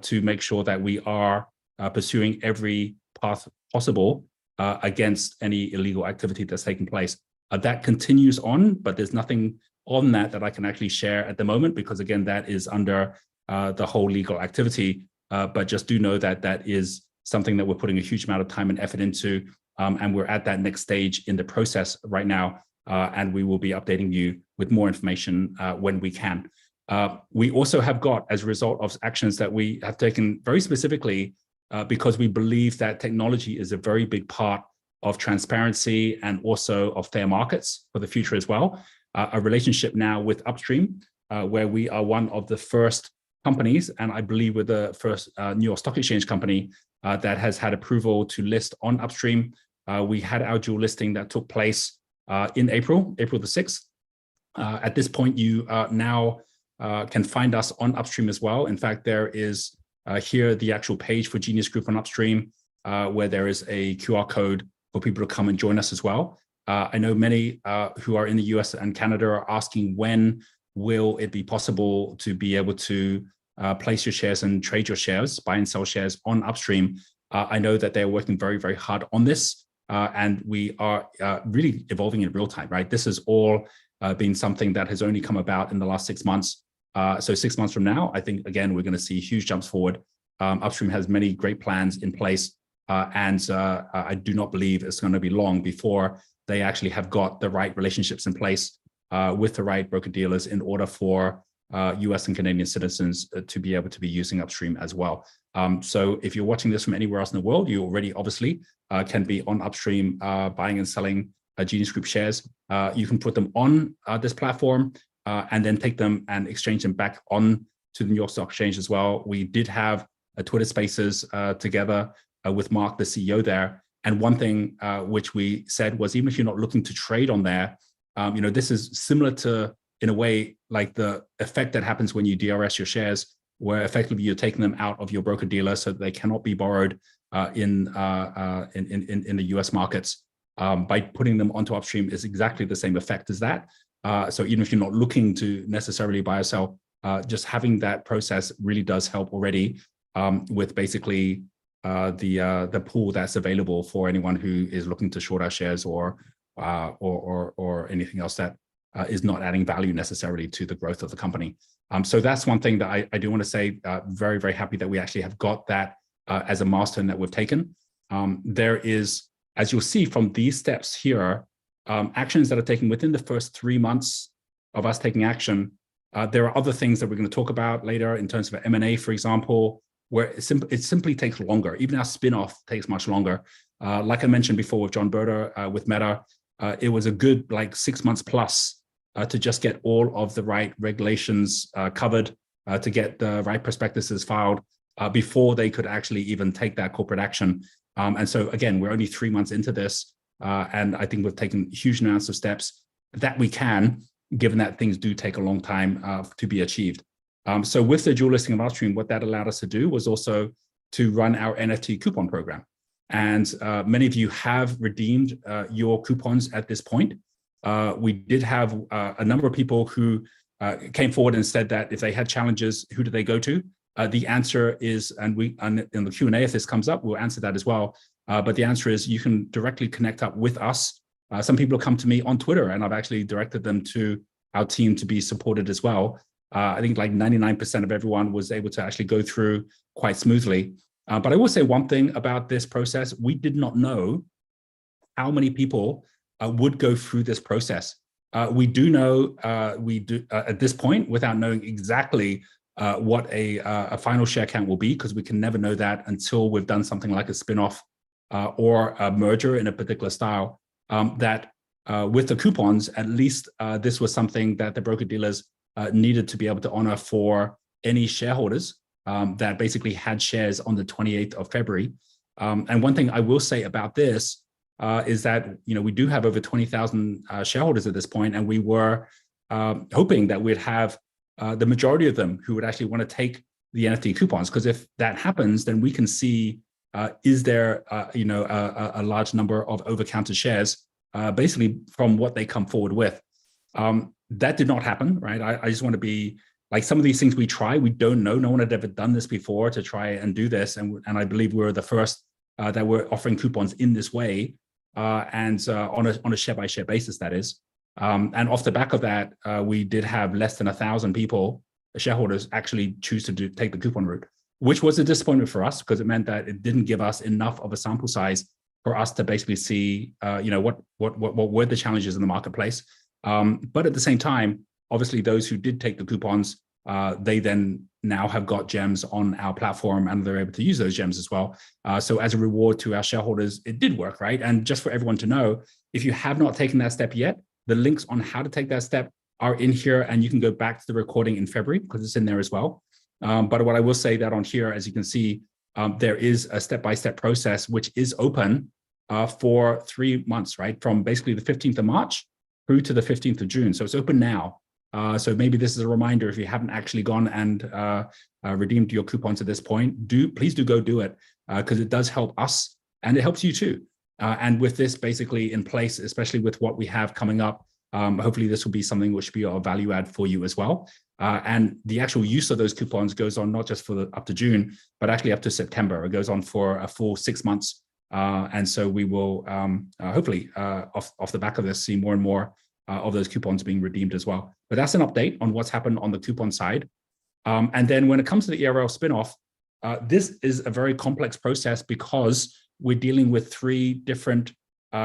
to make sure that we are pursuing every path possible against any illegal activity that's taking place. That continues on, but there's nothing on that I can actually share at the moment, because again, that is under the whole legal activity. But just do know that that is something that we're putting a huge amount of time and effort into. And we're at that next stage in the process right now. And we will be updating you with more information when we can. We also have got, as a result of actions that we have taken very specifically, because we believe that technology is a very big part of transparency and also of fair markets for the future as well. A relationship now with Upstream, where we are one of the first companies, and I believe we're the first New York Stock Exchange company that has had approval to list on Upstream. We had our dual listing that took place in April the 6th. At this point, you now can find us on Upstream as well. In fact, there is here the actual page for Genius Group on Upstream, where there is a QR code for people to come and join us as well. I know many who are in the US and Canada are asking, when will it be possible to be able to place your shares and trade your shares, buy and sell shares on Upstream? I know that they're working very, very hard on this, and we are really evolving in real time, right? This has all been something that has only come about in the last 6 months. So 6 months from now, I think, again, we're going to see huge jumps forward. Upstream has many great plans in place, and I do not believe it's going to be long before they actually have got the right relationships in place with the right broker-dealers in order for US and Canadian citizens to be able to be using Upstream as well. So if you're watching this from anywhere else in the world, you already obviously can be on Upstream buying and selling Genius Group shares. You can put them on this platform and then take them and exchange them back on to the New York Stock Exchange as well. We did have a Twitter Spaces together with Mark, the CEO there. And one thing which we said was, even if you're not looking to trade on there, this is similar to, in a way, like the effect that happens when you DRS your shares, where effectively you're taking them out of your broker dealer so that they cannot be borrowed in the US markets. By putting them onto Upstream is exactly the same effect as that. So even if you're not looking to necessarily buy or sell, just having that process really does help already with basically the pool that's available for anyone who is looking to short our shares or anything else that is not adding value necessarily to the growth of the company. So that's one thing that I do want to say, very, very happy that we actually have got that as a milestone that we've taken. There is, as you'll see from these steps here, actions that are taken within the first 3 months of us taking action. There are other things that we're going to talk about later in terms of M&A, for example, where it simply takes longer. Even our spin-off takes much longer. Like I mentioned before with John Berta, with Meta, it was a good 6 months plus to just get all of the right regulations covered, to get the right prospectuses filed before they could actually even take that corporate action. And so again, we're only 3 months into this, and I think we've taken huge amounts of steps that we can, given that things do take a long time to be achieved. So with the dual listing of Upstream, what that allowed us to do was also to run our NFT coupon program. And many of you have redeemed your coupons at this point. We did have a number of people who came forward and said that if they had challenges, who do they go to? The answer is, and in the Q&A, if this comes up, we'll answer that as well. But the answer is you can directly connect up with us. Some people come to me on Twitter, and I've actually directed them to our team to be supported as well. I think 99% of everyone was able to actually go through quite smoothly. But I will say one thing about this process: we did not know how many people would go through this process. We do know, at this point, without knowing exactly what a final share count will be, because we can never know that until we've done something like a spin-off or a merger in a particular style, that with the coupons, at least this was something that the broker-dealers needed to be able to honor for any shareholders that basically had shares on the 28th of February. And one thing I will say about this is that we do have over 20,000 shareholders at this point, and we were hoping that we'd have the majority of them who would actually want to take the NFT coupons, because if that happens, then we can see is there a large number of over-counted shares basically from what they come forward with. That did not happen, right? I just want to be like, some of these things we try, we don't know. No one had ever done this before to try and do this, and I believe we're the first that were offering coupons in this way, and on a share-by-share basis, that is. And off the back of that, we did have less than 1,000 people, shareholders, actually choose to take the coupon route, which was a disappointment for us, because it meant that it didn't give us enough of a sample size for us to basically see, what were the challenges in the marketplace. But at the same time, obviously, those who did take the coupons, they then now have got gems on our platform, and they're able to use those gems as well. So as a reward to our shareholders, it did work, right? And just for everyone to know, if you have not taken that step yet, the links on how to take that step are in here, and you can go back to the recording in February because it's in there as well. But what I will say that on here, as you can see, there is a step-by-step process which is open for 3 months, right? From basically the 15th of March through to the 15th of June. So it's open now. So maybe this is a reminder, if you haven't actually gone and redeemed your coupons at this point, please do go do it, because it does help us and it helps you too. And with this basically in place, especially with what we have coming up, hopefully this will be something which will be a value add for you as well. And the actual use of those coupons goes on not just for up to June, but actually up to September. It goes on for a full 6 months. And so we will hopefully off the back of this see more and more of those coupons being redeemed as well. But that's an update on what's happened on the coupon side. And then when it comes to the ERL spinoff, this is a very complex process because we're dealing with 3 different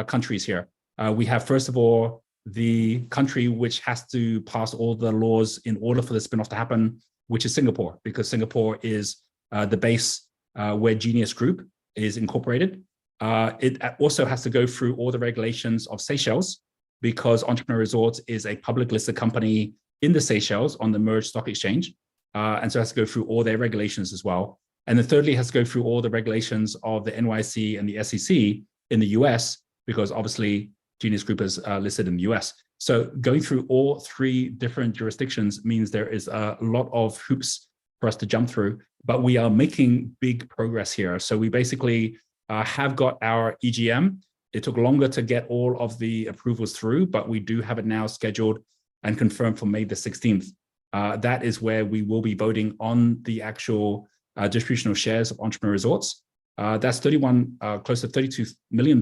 countries here. We have, first of all, the country which has to pass all the laws in order for the spinoff to happen, which is Singapore, because Singapore is the base where Genius Group is incorporated. It also has to go through all the regulations of Seychelles, because Entrepreneur Resorts is a public listed company in the Seychelles on the merged stock exchange. And so it has to go through all their regulations as well. And then thirdly, it has to go through all the regulations of the NYSE and the SEC in the US, because obviously Genius Group is listed in the US. So going through all 3 different jurisdictions means there is a lot of hoops for us to jump through, but we are making big progress here. So we basically have got our EGM. It took longer to get all of the approvals through, but we do have it now scheduled and confirmed for May the 16th. That is where we will be voting on the actual distribution of shares of Entrepreneur Resorts. That's close to $32 million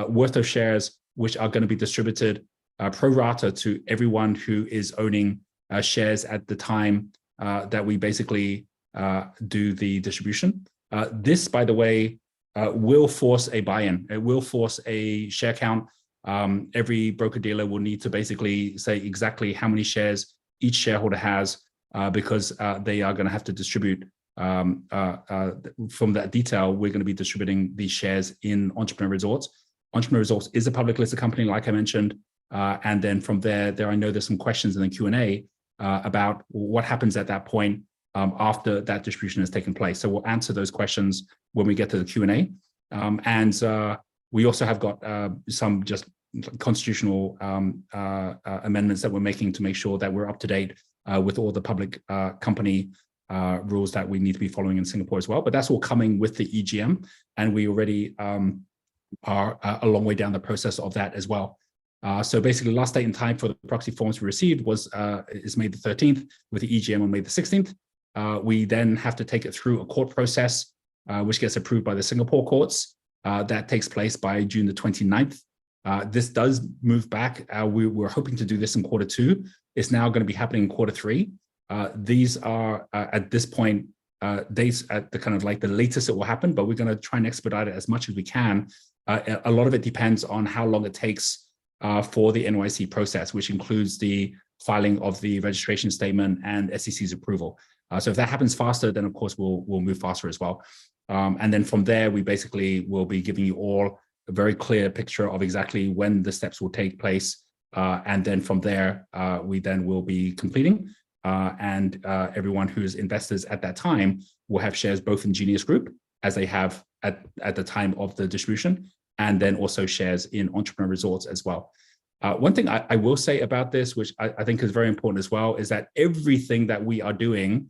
worth of shares, which are going to be distributed pro rata to everyone who is owning shares at the time that we basically do the distribution. This, by the way, will force a buy-in. It will force a share count. Every broker-dealer will need to basically say exactly how many shares each shareholder has, because they are going to have to distribute. From that detail, we're going to be distributing these shares in Entrepreneur Resorts. Entrepreneur Resorts is a public listed company, like I mentioned. And then from there, I know there's some questions in the Q&A about what happens at that point after that distribution has taken place. So we'll answer those questions when we get to the Q&A. And we also have got some just constitutional amendments that we're making to make sure that we're up to date with all the public company rules that we need to be following in Singapore as well. But that's all coming with the EGM, and we already are a long way down the process of that as well. So basically, last date and time for the proxy forms we received is May the 13th, with the EGM on May the 16th. We then have to take it through a court process, which gets approved by the Singapore courts. That takes place by June the 29th. This does move back. We were hoping to do this in Q2. It's now going to be happening in Q3. These are at this point dates at the kind of like the latest it will happen, but we're going to try and expedite it as much as we can. A lot of it depends on how long it takes for the NYC process, which includes the filing of the registration statement and SEC's approval. So if that happens faster, then of course we'll move faster as well. And then from there, we basically will be giving you all a very clear picture of exactly when the steps will take place. And then from there, we then will be completing. And everyone who's investors at that time will have shares both in Genius Group, as they have at the time of the distribution, and then also shares in Entrepreneur Resorts as well. One thing I will say about this, which I think is very important as well, is that everything that we are doing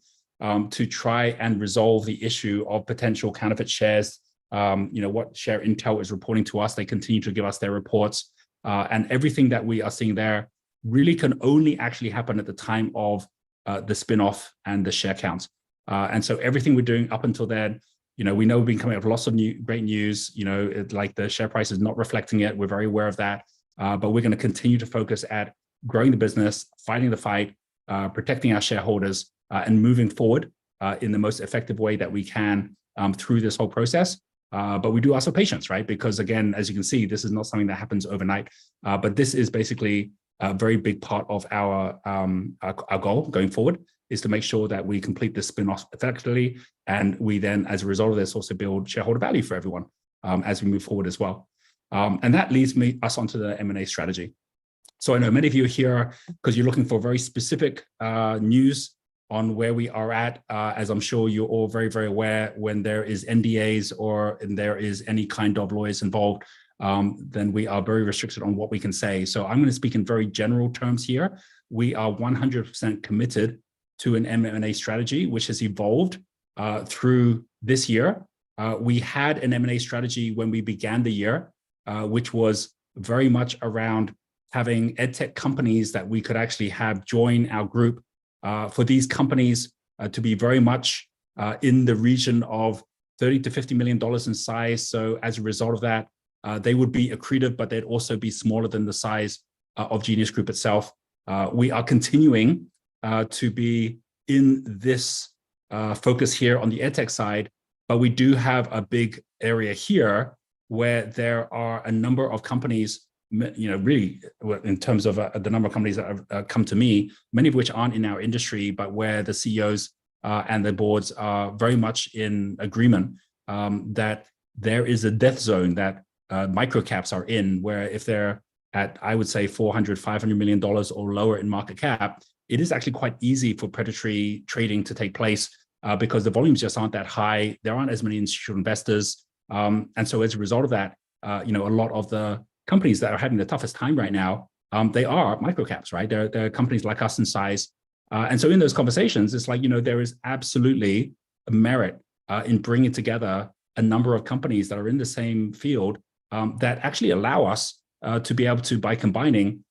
to try and resolve the issue of potential counterfeit shares, what Share Intel is reporting to us, they continue to give us their reports, and everything that we are seeing there really can only actually happen at the time of the spinoff and the share counts. And so everything we're doing up until then, we know we've been coming up with lots of great news, like the share price is not reflecting it. We're very aware of that. But we're going to continue to focus at growing the business, fighting the fight, protecting our shareholders, and moving forward in the most effective way that we can through this whole process. But we do ask for patience, right? Because again, as you can see, this is not something that happens overnight. But this is basically a very big part of our goal going forward, is to make sure that we complete this spin-off effectively. And we then, as a result of this, also build shareholder value for everyone as we move forward as well. And that leads us onto the M&A strategy. So I know many of you are here because you're looking for very specific news on where we are at. As I'm sure you're all very, very aware, when there is NDAs or there is any kind of lawyers involved, then we are very restricted on what we can say. So I'm going to speak in very general terms here. We are 100% committed to an M&A strategy, which has evolved through this year. We had an M&A strategy when we began the year, which was very much around having edtech companies that we could actually have join our group, for these companies to be very much in the region of $30 to $50 million in size. So as a result of that, they would be accretive, but they'd also be smaller than the size of Genius Group itself. We are continuing to be in this focus here on the edtech side, but we do have a big area here where there are a number of companies, really in terms of the number of companies that have come to me, many of which aren't in our industry, but where the CEOs and the boards are very much in agreement that there is a death zone that microcaps are in, where if they're at, I would say, $400, $500 million or lower in market cap, it is actually quite easy for predatory trading to take place because the volumes just aren't that high. There aren't as many institutional investors. And so as a result of that, a lot of the companies that are having the toughest time right now, they are microcaps, right? They're companies like us in size. And so in those conversations, it's like, there is absolutely a merit in bringing together a number of companies that are in the same field that actually allow us to be able to, by combining,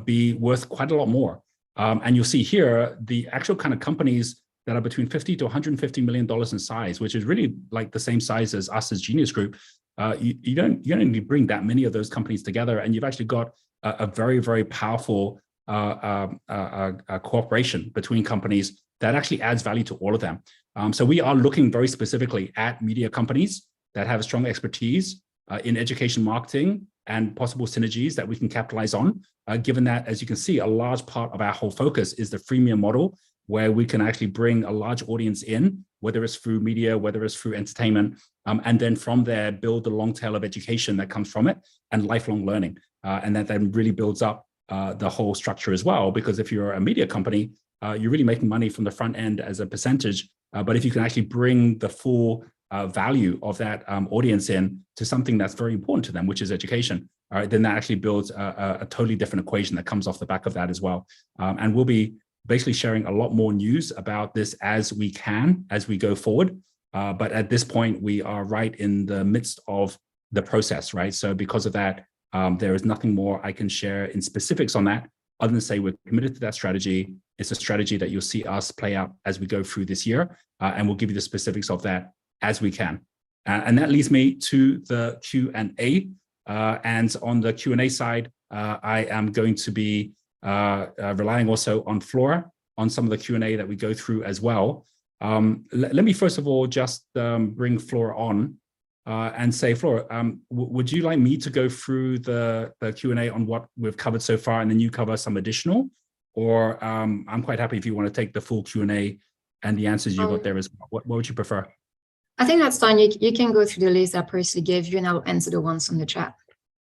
be worth quite a lot more. And you'll see here the actual kind of companies that are between $50 to $150 million in size, which is really like the same size as us as Genius Group. You don't need to bring that many of those companies together, and you've actually got a very, very powerful cooperation between companies that actually adds value to all of them. So we are looking very specifically at media companies that have strong expertise in education marketing and possible synergies that we can capitalize on, given that, as you can see, a large part of our whole focus is the freemium model, where we can actually bring a large audience in, whether it's through media, whether it's through entertainment, and then from there, build the long tail of education that comes from it and lifelong learning. And that then really builds up the whole structure as well, because if you're a media company, you're really making money from the front end as a percentage. But if you can actually bring the full value of that audience in to something that's very important to them, which is education, all right, then that actually builds a totally different equation that comes off the back of that as well. And we'll be basically sharing a lot more news about this as we can, as we go forward. But at this point, we are right in the midst of the process, right? So because of that, there is nothing more I can share in specifics on that, other than say we're committed to that strategy. It's a strategy that you'll see us play out as we go through this year, and we'll give you the specifics of that as we can. And that leads me to the Q&A. And on the Q&A side, I am going to be relying also on Flora on some of the Q&A that we go through as well. Let me first of all just bring Flora on and say, Flora, would you like me to go through the Q&A on what we've covered so far, and then you cover some additional? Or I'm quite happy if you want to take the full Q&A and the answers you got there as well. What would you prefer? I think that's fine. You can go through the list I personally gave you, and I'll answer the ones on the chat.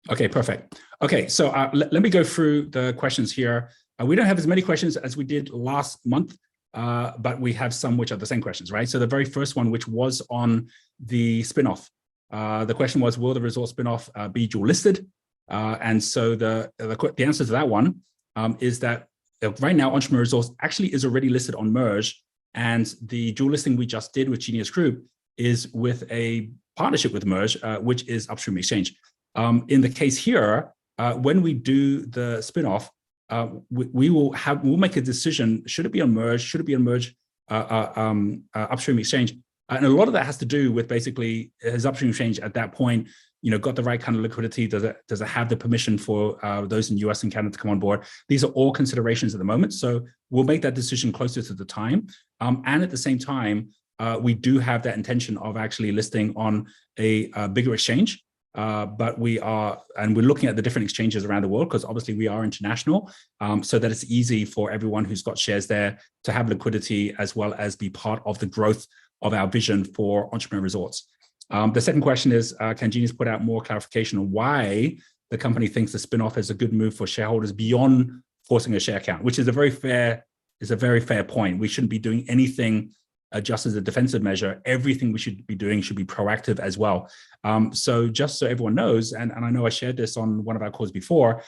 Okay, perfect. Okay, so let me go through the questions here. We don't have as many questions as we did last month, but we have some which are the same questions, right? So the very first one, which was on the spinoff, the question was, will the resort spinoff be dual listed? And so the answer to that one is that right now, Entrepreneur Resource actually is already listed on Merge, and the dual listing we just did with Genius Group is with a partnership with Merge, which is Upstream Exchange. In the case here, when we do the spinoff, we'll make a decision: should it be on Merge? Should it be on Merge Upstream Exchange? And a lot of that has to do with basically, has Upstream Exchange at that point, got the right kind of liquidity? Does it have the permission for those in US and Canada to come on board? These are all considerations at the moment. So we'll make that decision closer to the time. And at the same time, we do have that intention of actually listing on a bigger exchange. But we're looking at the different exchanges around the world, because obviously we are international, so that it's easy for everyone who's got shares there to have liquidity as well as be part of the growth of our vision for Entrepreneur Resorts. The second question is, can Genius put out more clarification on why the company thinks the spinoff is a good move for shareholders beyond forcing a share count, which is a very fair point. We shouldn't be doing anything just as a defensive measure. Everything we should be doing should be proactive as well. So just so everyone knows, and I know I shared this on one of our calls before,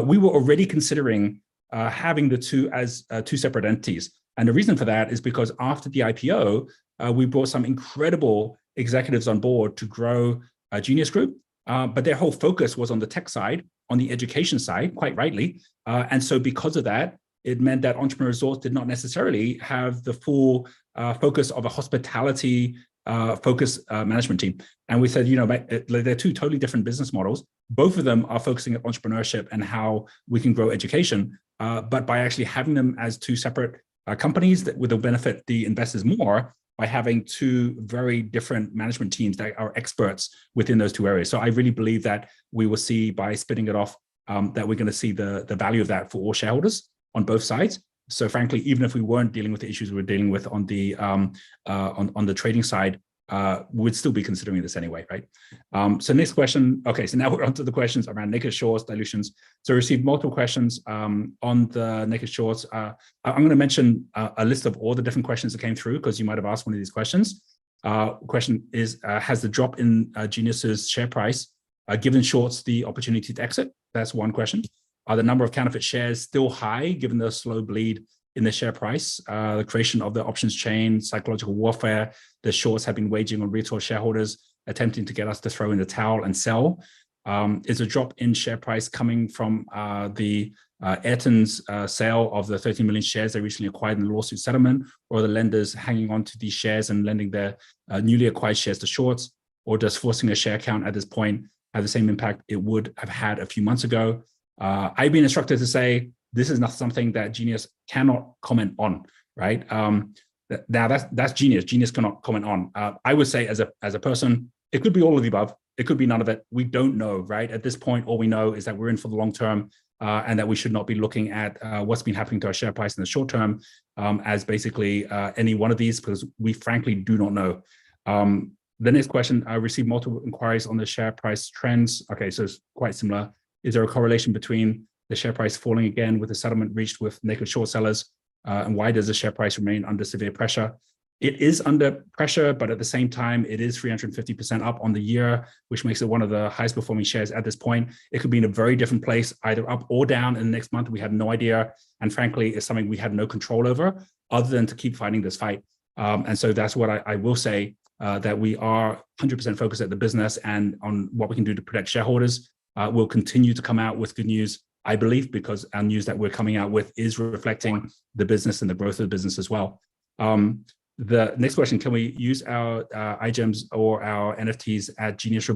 we were already considering having the two as two separate entities. And the reason for that is because after the IPO, we brought some incredible executives on board to grow Genius Group, but their whole focus was on the tech side, on the education side, quite rightly. And so because of that, it meant that Entrepreneur Resorts did not necessarily have the full focus of a hospitality focus management team. And we said, you know, they're two totally different business models. Both of them are focusing on entrepreneurship and how we can grow education. But by actually having them as two separate companies, that will benefit the investors more by having two very different management teams that are experts within those two areas. So I really believe that we will see, by splitting it off, that we're going to see the value of that for all shareholders on both sides. So frankly, even if we weren't dealing with the issues we're dealing with on the trading side, we'd still be considering this anyway, right? So next question. Okay, so now we're on to the questions around naked shorts, dilutions. So we received multiple questions on the naked shorts. I'm going to mention a list of all the different questions that came through, because you might have asked one of these questions. Question is, has the drop in Genius's share price given shorts the opportunity to exit? That's one question. Are the number of counterfeit shares still high given the slow bleed in the share price? The creation of the options chain, psychological warfare the shorts have been waging on retail shareholders, attempting to get us to throw in the towel and sell. Is a drop in share price coming from the Ayrton's sale of the 13 million shares they recently acquired in the lawsuit settlement, or the lenders hanging on to these shares and lending their newly acquired shares to shorts? Or does forcing a share count at this point have the same impact it would have had a few months ago? I've been instructed to say this is not something that Genius cannot comment on, right? Now that's Genius. Genius cannot comment on. I would say as a person, it could be all of the above. It could be none of it. We don't know, right? At this point, all we know is that we're in for the long term, and that we should not be looking at what's been happening to our share price in the short term as basically any one of these, because we frankly do not know. The next question, I received multiple inquiries on the share price trends. Okay, so it's quite similar. Is there a correlation between the share price falling again with the settlement reached with naked short sellers? And why does the share price remain under severe pressure? It is under pressure, but at the same time, it is 350% up on the year, which makes it one of the highest performing shares at this point. It could be in a very different place, either up or down in the next month. We have no idea. And frankly, it's something we have no control over other than to keep fighting this fight. And so that's what I will say, that we are 100% focused at the business and on what we can do to protect shareholders. We'll continue to come out with good news, I believe, because our news that we're coming out with is reflecting the business and the growth of the business as well. The next question, can we use our iGEMs or our NFTs at Genius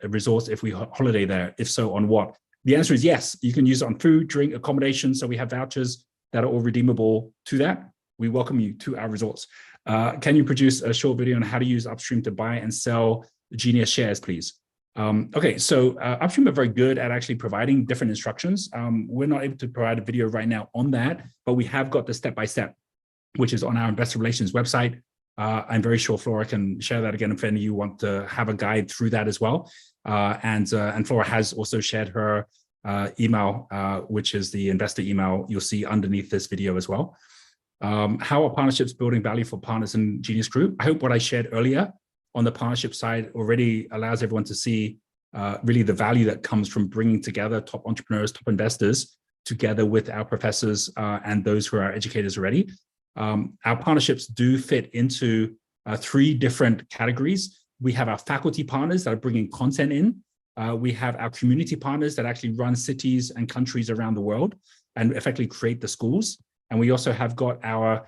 Resorts if we holiday there? If so, on what? The answer is yes. You can use it on food, drink, accommodation. So we have vouchers that are all redeemable to that. We welcome you to our resorts. Can you produce a short video on how to use Upstream to buy and sell Genius shares, please? Okay, so Upstream are very good at actually providing different instructions. We're not able to provide a video right now on that, but we have got the step-by-step, which is on our investor relations website. I'm very sure Flora can share that again if any of you want to have a guide through that as well. And Flora has also shared her email, which is the investor email you'll see underneath this video as well. How are partnerships building value for partners in Genius Group? I hope what I shared earlier on the partnership side already allows everyone to see really the value that comes from bringing together top entrepreneurs, top investors, together with our professors and those who are educators already. Our partnerships do fit into 3 different categories. We have our faculty partners that are bringing content in. We have our community partners that actually run cities and countries around the world and effectively create the schools. And we also have got our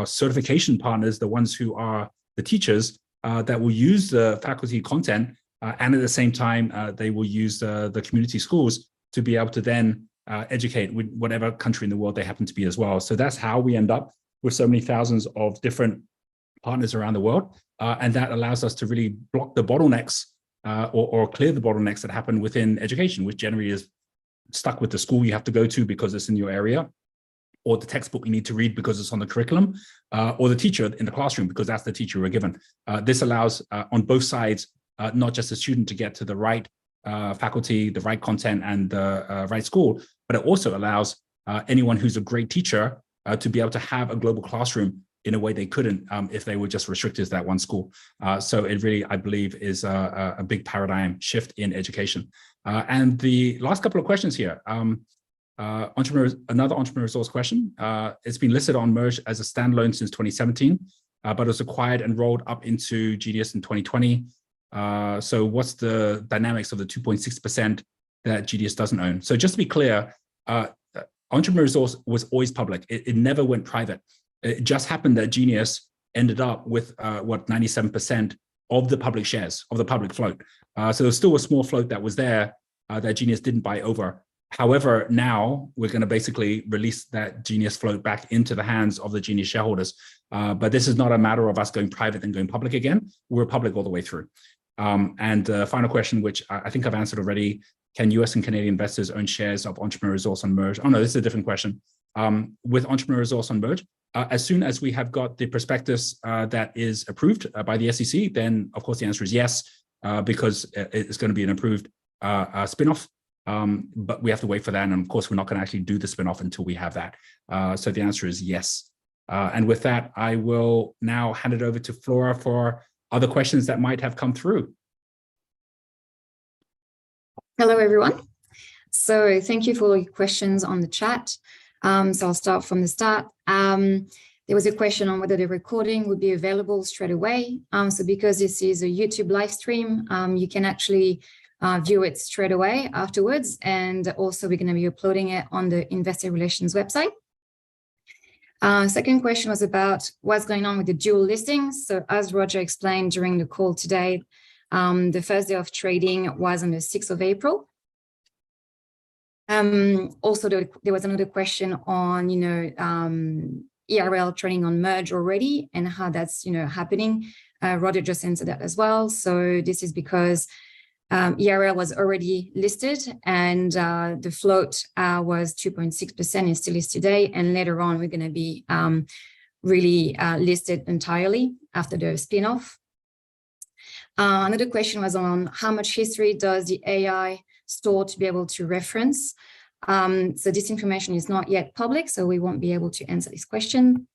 certification partners, the ones who are the teachers that will use the faculty content, and at the same time, they will use the community schools to be able to then educate with whatever country in the world they happen to be as well. So that's how we end up with so many thousands of different partners around the world. And that allows us to really block the bottlenecks or clear the bottlenecks that happen within education, which generally is stuck with the school you have to go to because it's in your area, or the textbook you need to read because it's on the curriculum, or the teacher in the classroom because that's the teacher we're given. This allows on both sides, not just the student to get to the right faculty, the right content, and the right school, but it also allows anyone who's a great teacher to be able to have a global classroom in a way they couldn't if they were just restricted to that one school. So it really, I believe, is a big paradigm shift in education. And the last couple of questions here. Another entrepreneur resource question. It's been listed on Merge as a standalone since 2017, but it was acquired and rolled up into Genius in 2020. So what's the dynamics of the 2.6% that Genius doesn't own? So just to be clear, Entrepreneur Resource was always public. It never went private. It just happened that Genius ended up with 97% of the public shares, of the public float. So there's still a small float that was there that Genius didn't buy over. However, now we're going to basically release that Genius float back into the hands of the Genius shareholders. But this is not a matter of us going private and going public again. We're public all the way through. And the final question, which I think I've answered already, can US and Canadian investors own shares of Entrepreneur Resource on Merge? Oh no, this is a different question. With Entrepreneur Resource on Merge, as soon as we have got the prospectus that is approved by the SEC, then of course the answer is yes, because it's going to be an approved spinoff. But we have to wait for that. And of course, we're not going to actually do the spinoff until we have that. So the answer is yes. And with that, I will now hand it over to Flora for other questions that might have come through. Hello, everyone. So thank you for all your questions on the chat. So I'll start from the start. There was a question on whether the recording would be available straight away. So because this is a YouTube live stream, you can actually view it straight away afterwards. And also we're going to be uploading it on the Investor Relations website. Second question was about what's going on with the dual listings. So as Roger explained during the call today, the first day of trading was on the 6th of April. Also, there was another question on, ERL trading on Merge already and how that's, happening. Roger just answered that as well. So this is because ERL was already listed and the float was 2.6% and still is today. And later on, we're going to be really listed entirely after the spin-off. Another question was on how much history does the AI store to be able to reference. So this information is not yet public, so we won't be able to answer this question.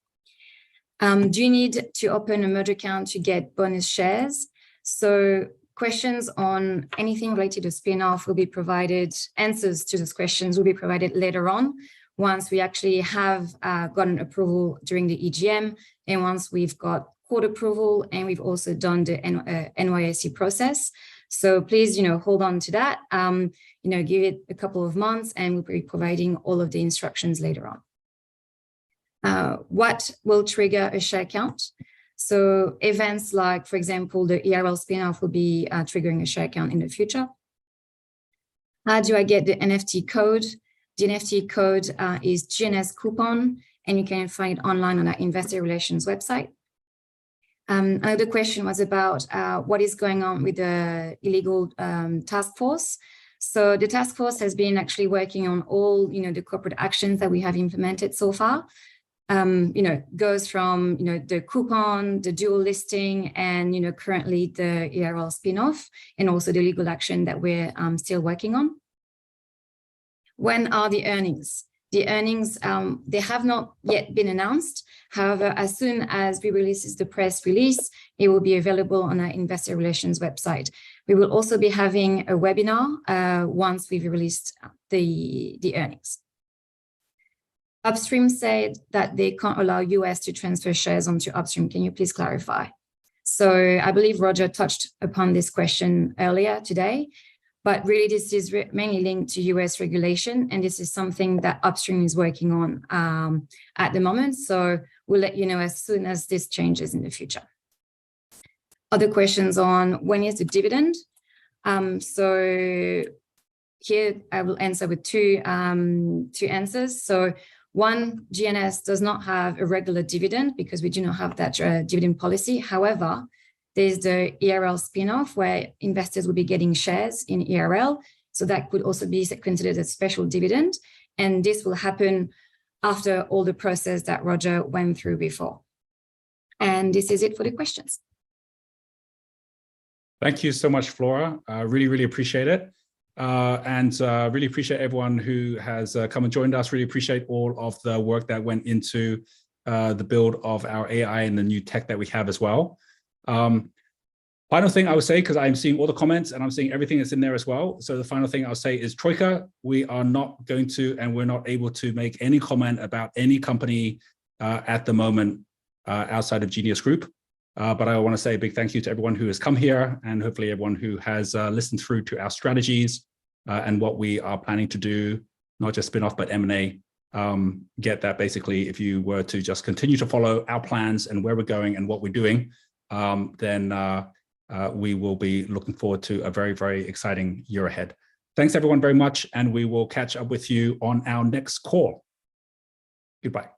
Do you need to open a Merge account to get bonus shares? So questions on anything related to spin-off will be provided, answers to those questions will be provided later on, once we actually have gotten approval during the EGM, and once we've got court approval, and we've also done the NYSE process. So please, hold on to that, give it a couple of months, and we'll be providing all of the instructions later on. What will trigger a share count? So events like, for example, the ERL spin-off will be triggering a share count in the future. How do I get the NFT code? The NFT code is GNS coupon, and you can find it online on our Investor Relations website. Another question was about what is going on with the illegal task force. So the task force has been actually working on all, the corporate actions that we have implemented so far. Goes from, the coupon, the dual listing, and, currently the ERL spin-off, and also the legal action that we're still working on. When are the earnings? The earnings, they have not yet been announced. However, as soon as we release the press release, it will be available on our Investor Relations website. We will also be having a webinar once we've released the earnings. Upstream said that they can't allow US to transfer shares onto Upstream. Can you please clarify? So I believe Roger touched upon this question earlier today. But really, this is mainly linked to US regulation, and this is something that Upstream is working on at the moment. So we'll let you know as soon as this changes in the future. Other questions on when is the dividend? So here I will answer with two answers. So one, GNS does not have a regular dividend because we do not have that dividend policy. However, there's the ERL spin-off where investors will be getting shares in ERL. So that could also be considered a special dividend. And this will happen after all the process that Roger went through before. And this is it for the questions. Thank you so much, Flora. Really, really appreciate it. And really appreciate everyone who has come and joined us. Really appreciate all of the work that went into the build of our AI and the new tech that we have as well. Final thing I would say, because I'm seeing all the comments and I'm seeing everything that's in there as well. So the final thing I'll say is Troika, we are not going to, and we're not able to make any comment about any company at the moment outside of Genius Group. But I want to say a big thank you to everyone who has come here and hopefully everyone who has listened through to our strategies and what we are planning to do, not just spin-off, but M&A. Get that basically, if you were to just continue to follow our plans and where we're going and what we're doing, then we will be looking forward to a very, very exciting year ahead. Thanks everyone very much, and we will catch up with you on our next call. Goodbye.